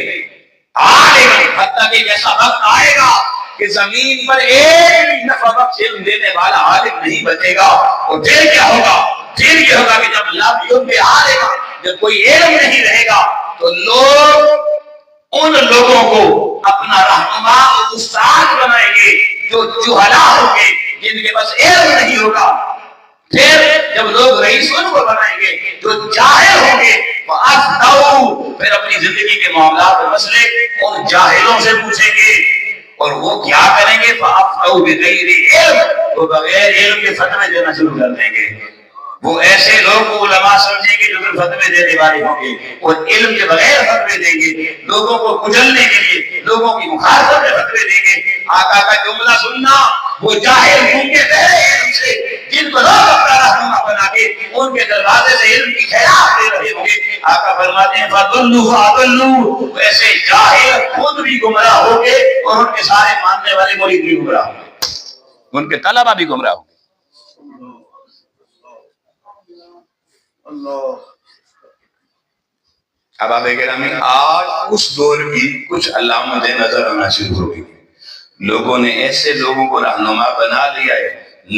عالم، حتیٰ کہ ایسا وقت آئے گا کہ زمین پر ایک بھی نفع بخش علم دینے والا عالم نہیں بچے گا۔ اور پھر کیا ہوگا؟ پھر یہ ہوگا کہ جب لم یبقی عالم، جب کوئی علم نہیں رہے گا تو لوگ ان لوگوں کو اپنا رہنما اور استاد بنائیں گے جو جہلا ہوں گے، جن کے پاس علم نہیں ہوگا۔ پھر جب لوگ رئیس ان کو بنائیں گے جو جاہل ہوں گے، وَأَفْتَوْا، پھر اپنی زندگی کے معاملات اور مسئلے ان جاہلوں سے پوچھیں گے، اور وہ کیا کریں گے؟ فَأَفْتَوْا بِغَيْرِ عِلْمٍ، وہ بغیر علم کے فتوے دینا شروع کر دیں گے۔ وہ ایسے لوگ کو علماء سمجھیں گے جو پھر فتوے دینے والے ہوں گے، اور علم کے بغیر فتوے دیں گے، لوگوں کو کچلنے کے لیے، لوگوں کی مخالفت میں فتوے دیں گے۔ آقا کا جملہ سننا، وہ جاہل ہوں گے بغیر علم سے، جن کو لوگ اپنا رہنما بنا کے ان کے دروازے سے علم کی خیرات دے رہے ہوں گے، آقا فرماتے ہیں فَضُلُّوا فَأَضُلُّوا، ویسے جاہل خود بھی گمراہ ہوں گے اور ان کے سارے ماننے والے مرید بھی گمراہ ہوں گے، ان کے طلبہ بھی گمراہ ہوں گے۔ اب آپ گرامی آج اس دور کی کچھ علامتیں نظر آنا شروع ہو گئی، لوگوں نے ایسے لوگوں کو رہنما بنا لیا ہے،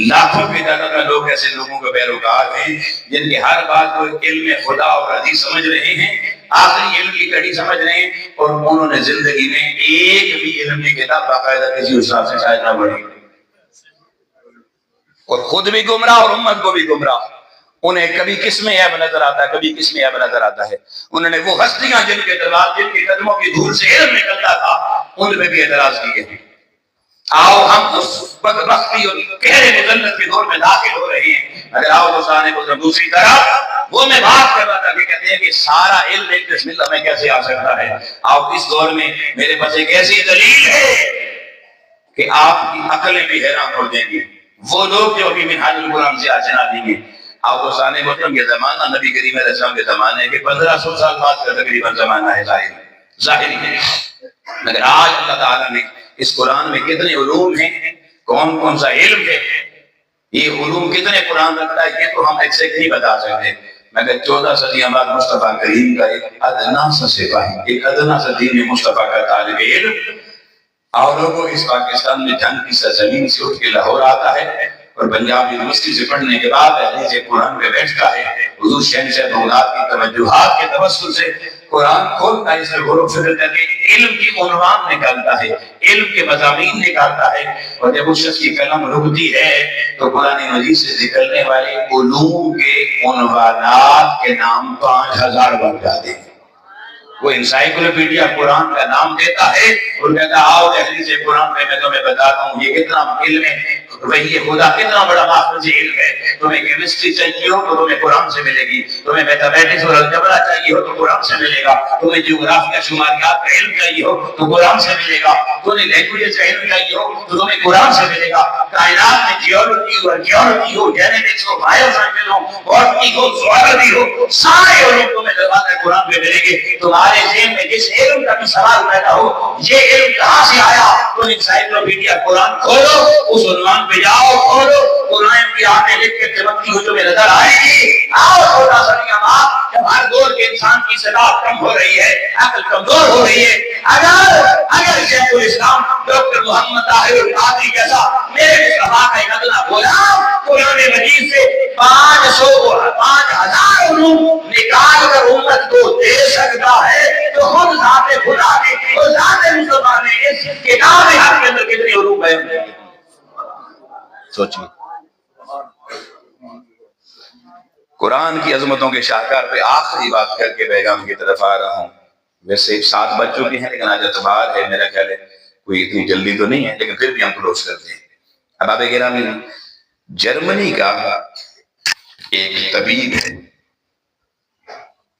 لاکھوں کی تعداد میں لوگ ایسے لوگوں کے پیروکار ہیں جن کی ہر بات کو علم خدا اور حدیث سمجھ رہے ہیں، آخری علم کی کڑی سمجھ رہے ہیں، اور انہوں نے زندگی میں ایک بھی علم کی کتاب باقاعدہ کسی استاد سے شاید نہ پڑھی، اور خود بھی گمراہ اور امت کو بھی گمراہ۔ انہیں کبھی کس میں عیب نظر آتا ہے، کبھی کس میں عیب نظر آتا ہے۔ انہوں نے وہ ہستیاں جن کے دربار، جن کے قدموں کی دھول سے علم نکلتا تھا، ان پہ بھی اعتراض کیے ہیں۔ آؤ ہم اس بدبختی اور گہرے مذلت کے دور میں داخل ہو رہے ہیں. اگر آؤ دوستان کو دوسری طرف وہ میں بات کر رہا تھا کہ کہتے ہیں کہ سارا علم ایک بسم اللہ میں کیسے آ سکتا ہے. آؤ اس دور میں میرے پاس ایک ایسی دلیل ہے کہ آپ کی عقلیں بھی حیران ہو جائیں گی. وہ لوگ جو ابھی منہاج القرآن سے آشنا نہیں ہیں. آپ دوستان محترم یہ زمانہ نبی کریم علیہ السلام کے زمانے کے 1500 سال بعد کا تقریباً زمانہ ہے ظاہری ہے. مگر آج اللہ تعالیٰ نے اس قرآن میں کتنے علوم ہیں, کون کون سا علم ہے, یہ علوم کتنے قرآن رکھتا ہے, یہ تو ہم ایگزیکٹ نہیں بتا سکتے. مگر 14 صدیاں بعد مصطفیٰ کریم کا ایک ادنا سا سپاہی, ایک ادنا سا دین مصطفیٰ کا طالب علم, اور لوگوں اس پاکستان میں جنگ کی سرزمین سے اٹھ کے لاہور آتا ہے اور پنجاب یونیورسٹی سے پڑھنے کے بعد حدیث قرآن پہ بیٹھتا ہے. حضور شہنشاہ بغداد کی توجہات کے توسل سے قرآن کھولتا ہے, اس میں غور و فکر کر کے علم کی عنوان نکالتا ہے, علم کے مضامین نکالتا ہے. اور جب اس شخص کی قلم رکتی ہے تو قرآن مجید سے نکلنے والے علوم کے عنوانات کے نام 5000 بن جاتے ہیں. وہ انسائیکلوپیڈیا قرآن کا نام دیتا ہے اور کہتا ہے آؤ تحریر قرآن میں تمہیں بتاتا ہوں یہ کتنا علم ہے, وہی خدا کتنا بڑا ماخذ علم ہے. تمہیں کیمسٹری چاہیے ہو تو تمہیں قرآن سے ملے گی, تمہیں میتھمیٹکس اور الجبرا چاہیے ہو تو قرآن سے ملے گا, تمہیں جغرافیہ شماریات کا علم چاہیے ہو تو قرآن سے ملے گا, تمہیں لینگویج کا علم چاہیے ہو تو تمہیں قرآن سے ملے گا. کائنات میں جیولوجی ہو, آرکیالوجی ہو, جینیٹکس ہو, بایو سائنس ہو, باٹنی ہو, زوالوجی ہو, سارے علوم تمہیں دروازہ قرآن پہ ملیں گے. تمہارے ذہن میں جس علم کا بھی سوال پیدا ہو یہ علم کہاں سے آیا, تو انسائیکلوپیڈیا قرآن کھولو, اس عنوان پہ جاؤ, کھولو, قرآن کی آنکھیں لکھ کے چمکتی ہوئی تمہیں نظر آئے گی. آؤ چھوٹا سا بات, جب ہر دور کے انسان کی صلاح کم ہو رہی ہے, عقل کمزور ہو رہی ہے, اگر شیخ الاسلام ڈاکٹر محمد طاہر القادری جیسا میرے مصطفیٰ کا ایک ادنا غلام قرآن مجید سے 5000 علوم نکال کر امت کو دے سکتا ہے تو خود ذات خدا نے اور ذات مصطفیٰ نے اس کتاب حق کے اندر کتنے علوم بیان کیے. سوچیے, قرآن کی عظمتوں کے شاہکار پہ آخری بات کر کے پیغام کی طرف آ رہا ہوں. ویسے 7 بج چکے ہیں لیکن آج اتوار ہے, میرا خیال ہے کوئی اتنی جلدی تو نہیں ہے, لیکن پھر بھی ہم کلوز کرتے ہیں. اب آپ گرامی, جرمنی کا ایک طبیب ہے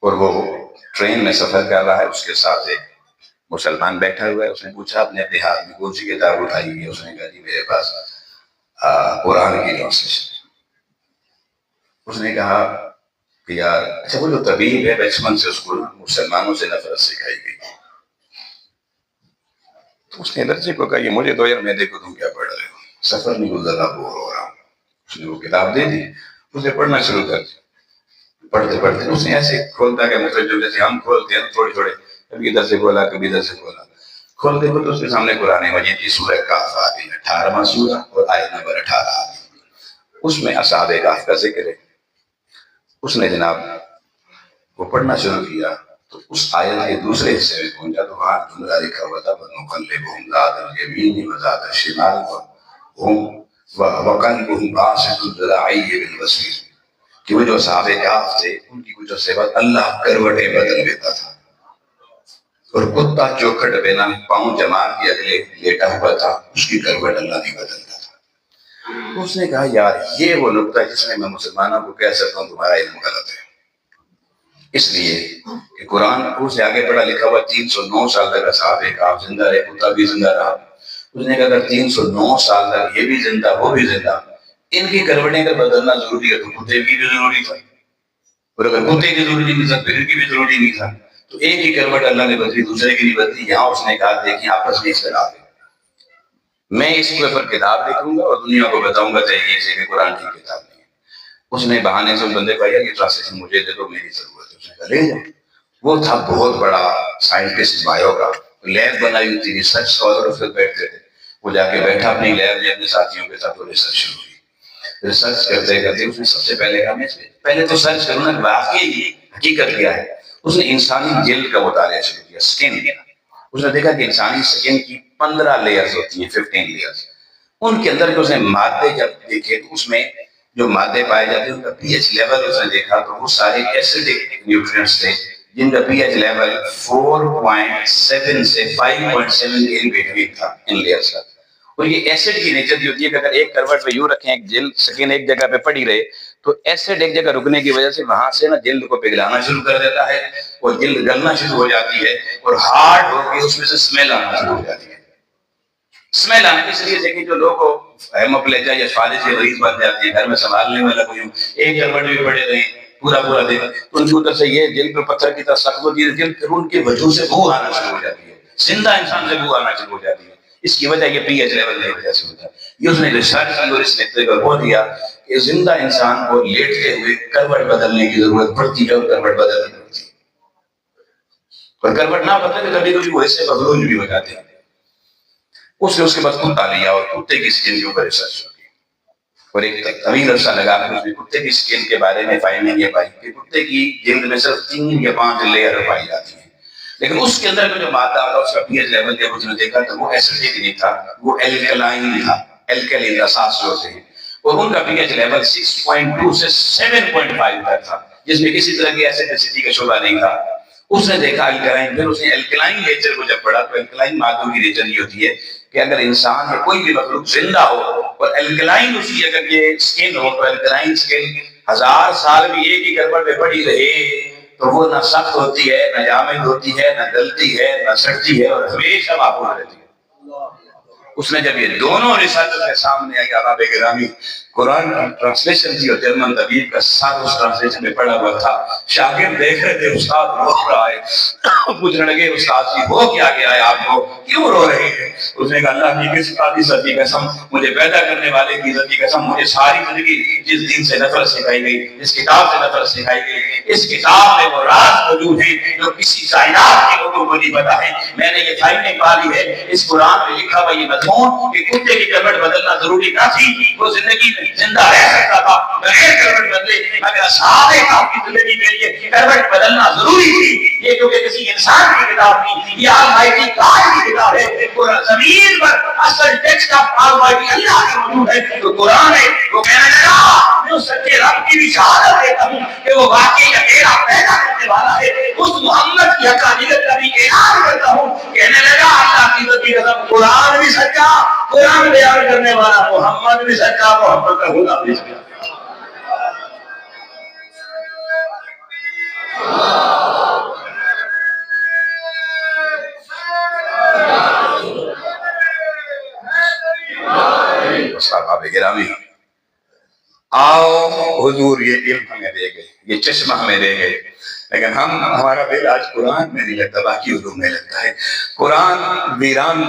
اور وہ ٹرین میں سفر کر رہا ہے, اس کے ساتھ ایک مسلمان بیٹھا ہوا ہے. اس نے پوچھا اپنے ہاتھ میں کون سی کتاب اٹھائی ہوئی ہے؟ اس نے کہا جی میرے پاس قرآن کی ٹرانسلیشن. اس نے کہا کہ یار اچھا وہ جو طبیب ہے بچپن سے اس کو مسلمانوں سے نفرت سکھائی گئی, تو اس نے درجے کو کہا یہ مجھے دو یار, میں دیکھو تم کیا پڑھ رہے ہو, سفر نہیں گزر رہا, بور ہو رہا ہوں. اس نے وہ کتاب دے دی, اس نے پڑھنا شروع کر دیا. پڑھتے پڑھتے اس نے ایسے کھولتا کہ مطلب جو جیسے ہم کھولتے ہیں تھوڑے تھوڑے, کبھی ادھر سے کھولا کبھی ادھر سے کھولا, کھولتے کھولتے اس کے سامنے قرآن مجید کی سورہ کہف آ گئی, 18واں سورہ اور آیت نمبر 18 آ گئی. اس میں اصحاب کہف کا ذکر ہے. اس نے جناب وہ پڑھنا شروع کیا تو اس آیت کے دوسرے حصے میں پہنچا تو وہاں جملہ لکھا ہوا تھا وَنُقَلِّبُهُمْ ذَاتَ الْيَمِينِ وَذَاتَ الشِّمَالِ وَقَلْبُهُمْ بَاسِطٌ ذِرَاعَيْهِ بِالْوَسْطِ, کہ وہ جو اصحاب کہف تھے ان کی کچھ صفات اللہ کروٹیں بدل دیتا تھا, اور کتا چوکھٹ پہ نہ پاؤں جما کے اگلے لیٹا ہوا تھا, اس کی کروٹ اللہ نہیں بدلتا تھا. اس نے کہا یار یہ وہ نقطہ جس میں مسلمانوں کو کہہ سکتا ہوں تمہارا علم غلط ہے, اس لیے کہ قرآن کو سے آگے پڑھا لکھا ہوا 309 سال تک اصحاب کہف زندہ رہے, کتا بھی زندہ رہا. اس نے کہا اگر 309 سال تک یہ بھی زندہ وہ بھی زندہ, ان کی کروٹیں اگر بدلنا ضروری ہے تو کتے کی بھی ضروری تھا, اور اگر کتے کی ضروری نہیں تھا پھر کی بھی ضروری نہیں تھا. تو ایک ہی کروٹ اللہ نے بدلی, دوسرے کی نہیں بدلی. یہاں اس نے کہا دیکھیں آپس میں اختلاف ہے, میں اس کے اوپر کتاب لکھوں گا اور دنیا کو بتاؤں گا چاہیے اسے کہ قرآن کی کتاب نہیں ہے. اس نے بہانے سے بندے کو یہ ٹرانسلیشن مجھے دے دو, میری ضرورت ہے. اس نے کہا لے جاؤ. وہ تھا بہت بڑا سائنٹسٹ بایو کا, لیب بنائی ہوئی تھی, ریسرچ اسکالر اس پہ بیٹھتے تھے. وہ جا کے بیٹھا اپنی لیب میں اپنے ساتھیوں کے ساتھ, وہ ریسرچ شروع کی. ریسرچ کرتے کرتے اس نے سب سے پہلے کہا میں پہلے تو سرچ کروں نا واقعی حقیقت کیا ہے. اس نے انسانی جلد کا مطالعہ شروع کیا, سکن. اس نے دیکھا کہ انسانی سکن کی 15 لیئرز ہوتی ہیں, 15 لیئرز. ان کے اندر جو اس نے مادے جب دیکھے تو اس میں جو مادے پائے جاتے ہیں ان کا پی ایچ لیول اس نے دیکھا تو وہ سارے ایسیڈک نیوٹرینٹس تھے جن کا پی ایچ لیول 4.7 سے 5.7 ان بٹوین تھا ان لیئرز کا. اور یہ ایسڈ کی نیچر یہ ہوتی ہے کہ اگر ایک کروٹ پہ یوں رکھیں، ایک جلد سکین ایک جگہ پہ پڑی رہے تو ایسڈ ایک جگہ رکنے کی وجہ سے وہاں سے نا جلد کو پگھلانا شروع کر دیتا ہے اور جلد گلنا شروع ہو جاتی ہے اور ہارڈ ہو کے اس میں سے اسمیل آنا شروع ہو جاتی ہے۔ اسمیل آنا اس لیے دیکھیں جو لوگ ہیموپلیجیا یا فالج کے مریض بن جاتے ہیں، گھر میں سنبھالنے والا کوئی ایک کروٹ بھی پڑے رہے پورا دن تو ان کی ادھر سے یہ جلد پہ پتھر کی طرح سخت ہوتی ہے، جلد پھر ان کے وجود سے بو آنا شروع ہو جاتی ہے، زندہ انسان سے بو آنا شروع ہو جاتی ہے۔ اس کی وجہ یہ پی ایچ لیول کی وجہ سے ہوتا ہے۔ یہ اس نے ریسرچ کی اور اس نے تجربہ دیا کہ زندہ انسان کو لیٹتے ہوئے کروٹ بدلنے کی ضرورت پڑتی ہے اور کروٹ بدلنی پڑتی ہے، اور کروٹ نہ بدلے تو کبھی کبھی وہ ایسے مغلوب بھی ہو جاتے ہیں۔ اس نے اس کے بعد کتا لیا اور کتے کی اسکن کے اوپر ریسرچ کی اور ایک طویل عرصہ لگا کر اس نے کتے کی اسکن کے بارے میں فائنڈنگ یہ پائی کہ کتے کی جلد میں صرف 3 یا 5 لیئر پائی جاتی ہیں، لیکن اس کے اندر جو مادہ تھا اس کا پی ایچ لیول جب اس نے دیکھا تو وہ ایسیڈک نہیں تھا، وہ الکلائن تھا، الکلین رصاص جو ہوتے ہیں، اور ان کا پی ایچ لیول 6.2 سے 7.5 تک تھا، جس میں کسی طرح کی ایسیڈیسٹی کا شعبہ نہیں تھا۔ اس نے دیکھا الکلائن، پھر اس نے الکلائن نیچر کو جب پڑھا تو الکلائن مادوں کی نیچر یہ ہوتی ہے کہ اگر انسان یا کوئی بھی مخلوق زندہ ہو اور الکلائن اس کی اگر یہ اسکن ہو تو الکلائن اسکن 1000 سال بھی ایک ہی کروٹ پہ پڑی رہے تو وہ نہ سخت ہوتی ہے، نہ جامد ہوتی ہے، نہ گلتی ہے، نہ سڑتی ہے، اور ہمیشہ معقول رہتی ہے۔ اس نے جب یہ دونوں ریسرچ کے سامنے آئی، احباب گرامی قرآن کی ٹرانسلیشن تھی اور جرمن طبیب کا ساتھ اس ٹرانسلیشن میں پڑھا ہوا تھا، شاگرد دیکھ رہے تھے استاد رو رہا ہے، پوچھنے لگے استاد جی ہو کیا گیا ہے آپ کو، کیوں رو رہے ہیں؟ اس نے کہا اللہ کی کس عزت کی قسم، مجھے پیدا کرنے والے کی عزت کی قسم، مجھے ساری زندگی جس دین سے نفرت سکھائی گئی، جس کتاب سے نفرت سکھائی گئی، اس کتاب میں وہ راز موجود ہیں جو کسی کائنات کے لوگوں کو نہیں پتا ہے۔ میں نے یہ فائنڈنگ پالی ہے اس قرآن میں لکھا ہوا یہ مضمون کہ کتے کی کروٹ بدلنا ضروری نہ تھی، وہ زندگی میں زندہ رہ سکتا تھا بغیر کروٹ بدلے، مگر اصحاب کہف کی زندگی کے لیے کروٹ بدلنا ضروری تھی۔ یہ کیونکہ کسی انسان کی کتاب نہیں، یہ آلمائٹی گاڈ کی کتاب ہے، اور زمین پر اصل ٹیکسٹ آف آلمائٹی اللہ کا موجود ہے تو قرآن ہے۔ وہ کہنے لگا میں اس سچے رب کی بھی شہادت دیتا ہوں کہ وہ واقعی اکیلا پیدا کرنے والا ہے، اس محمد کی حقانیت کا بھی اعلان کرتا ہوں۔ کہنے لگا اللہ کی عزت کی قسم قرآن بھی سچا، قرآن بیان کرنے والا محمد بھی سچا، محمد کا خدا بھی سچا۔ صاحب گرامی آؤ حضور یہ علم ہمیں دے گئے، یہ چشمہ ہمیں دے گئے، لیکن ہمارا دل آج قرآن میں نہیں لگتا، باقی علوم میں لگتا ہے۔ قرآن ویران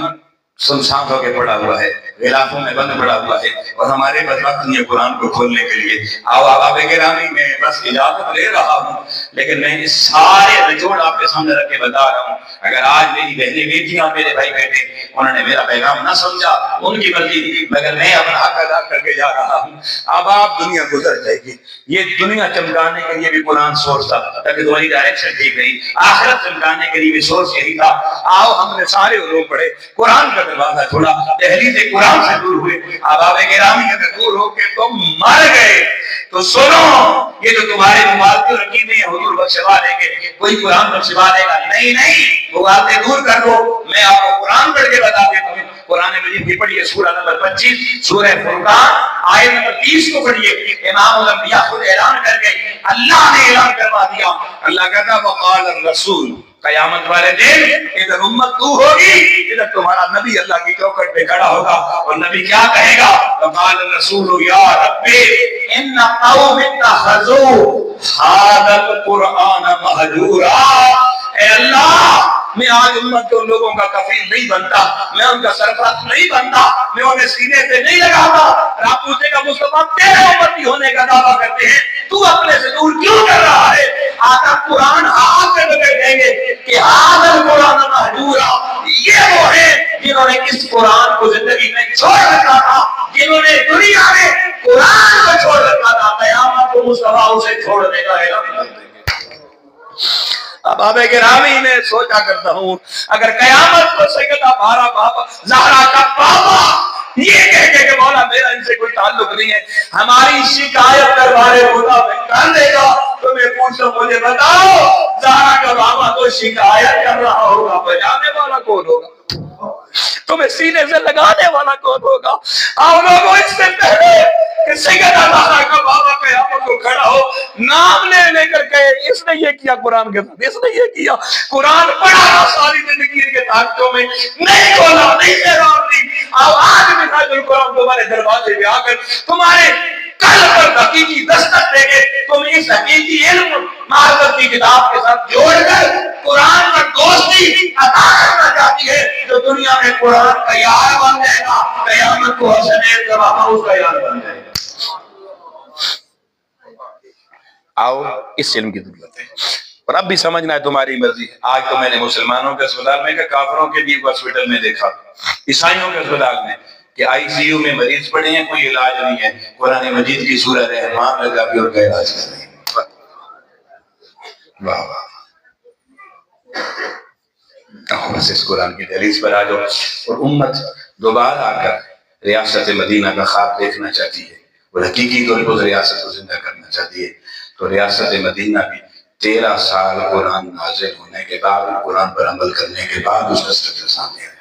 سنسان ہو کے پڑا ہوا ہے، غلافوں میں بند پڑا ہوا ہے، اور ہمارے پاس وقت نہیں ہے قرآن کو کھولنے کے لیے۔ آؤ احباب گرامی میں بس اجازت لے رہا ہوں، لیکن میں اس سارے نچوڑ آپ کے سامنے رکھ کے بتا رہا ہوں۔ اگر آج میری بہنیں بیٹیاں میرے بھائی بیٹے انہوں نے میرا پیغام نہ سمجھا، ان کی مرضی تھی، مگر میں اپنا حق ادا کر کے جا رہا ہوں۔ اب آپ دنیا گزر جائے گی، یہ دنیا چمکانے کے لیے بھی قرآن سورس تھا تاکہ تمہاری ڈائریکشن ٹھیک رہی، آخرت چمکانے کے لیے بھی سورس یہی تھا۔ آؤ ہم نے سارے علوم پڑھے، قرآن کا دروازہ کھولا، دہلیز قرآن سے دور ہوئے۔ احباب گرامی اگر دور ہو کے تم مر گئے تو سنو، یہ جو تمہارے مبالغے رکینے ہیں حضور بخشوا دیں گے، کوئی قرآن بخشوا دے گا نہیں، مبالغے دور کر دو۔ میں آپ کو قرآن پڑھ کے بتا دیتا ہوں، قرآن مجید کی پڑھیے سورہ نمبر 25 سورہ فرقان آیت نمبر 30 کو پڑھیے۔ امام الانبیاء خود اعلان کر گئے، اللہ نے اعلان کروا دیا، اللہ کہتا وقال الرسول، قیامت والے دن ادھر امت تو ہوگی، ادھر تمہارا نبی اللہ کی چوکھٹ پہ کھڑا ہوگا، اور نبی کیا کہے گا؟ وقال الرسول یا رب ان قوم اتخذوا هذا القرآن مہجورا۔ اے اللہ میں آج امت کے ان لوگوں کا کفیل نہیں بنتا، میں ان کا سرپرست نہیں بنتا، میں انہیں سینے سے نہیں لگاتا۔ رب پوچھے گا مصطفیٰ تیرے امتی ہونے کا دعویٰ کرتے ہیں، تو اپنے سے دور کیوں کر رہا ہے؟ آقا قرآن ہاتھ میں پکڑ دیں گے کہ هذا القرآن مہجورا، یہ وہ ہیں جنہوں نے اس قرآن کو زندگی میں چھوڑ رکھا تھا، جنہوں نے دنیا میں قرآن کو چھوڑ رکھا تھا، قیامت کو مصطفیٰ اسے چھوڑنے کا اعلان کر دیں گے۔ احباب گرامی میں سوچا کرتا ہوں اگر قیامت کو سیدہ بابا زہرا کا بابا یہ کہہ کہ مولا میرا ان سے کوئی تعلق نہیں ہے، ہماری شکایت دربار خدا میں کر دے گا، تو میں پوچھوں مجھے بتاؤ زہرا کا بابا تو شکایت کر رہا ہوگا، بجانے والا کون ہوگا؟ تمہیں سینے سے لگانے والا کون ہوگا؟ آؤ لوگوں، اس سے پہلے کہ سیدنا زہرا کا بابا قیامت کو کھڑا ہو، نام لے کر کہے اس نے یہ کیا قرآن کے ساتھ، اس نے یہ کیا، قرآن پڑھا ساری زندگی کے طاقتوں میں نہیں کھولا، نہیں تیراب دی، آؤ آج بھی تاج القرآن تمہارے دروازے پہ آ کر تمہارے قلب پر حقیقی دستک دے گے، تم اس حقیقی علم معرفت کی کتاب کے ساتھ جوڑ کر قرآن پر دوستی عطا کرنا چاہتی ہے، جو دنیا میں قرآن کا یار بن جائے گا، قیامت کو حسنین کا محفوظ کا یار بن جائے گا۔ آؤ اس علم کی ضرورت ہے، اور اب بھی سمجھنا ہے تمہاری مرضی۔ آج تو میں نے مسلمانوں کے اسپتال میں، کافروں کے بھی ہاسپٹل میں دیکھا، عیسائیوں کے اسپتال میں کہ آئی سی یو میں مریض پڑے ہیں، کوئی علاج نہیں ہے، قرآن مجید کی سورہ رحمان لگا کے اور کا علاج کر رہے ہیں۔ واہ واہ، بس اس قرآن کی دہلیز پر آ جاؤ، اور امت دوبارہ آ کر ریاست مدینہ کا خواب دیکھنا چاہتی ہے، اور حقیقی طور پر ریاست کو زندہ کرنا چاہتی ہے، تو ریاست مدینہ بھی 13 سال قرآن نازل ہونے کے بعد، قرآن پر عمل کرنے کے بعد اس دستک سے سامنے آئے۔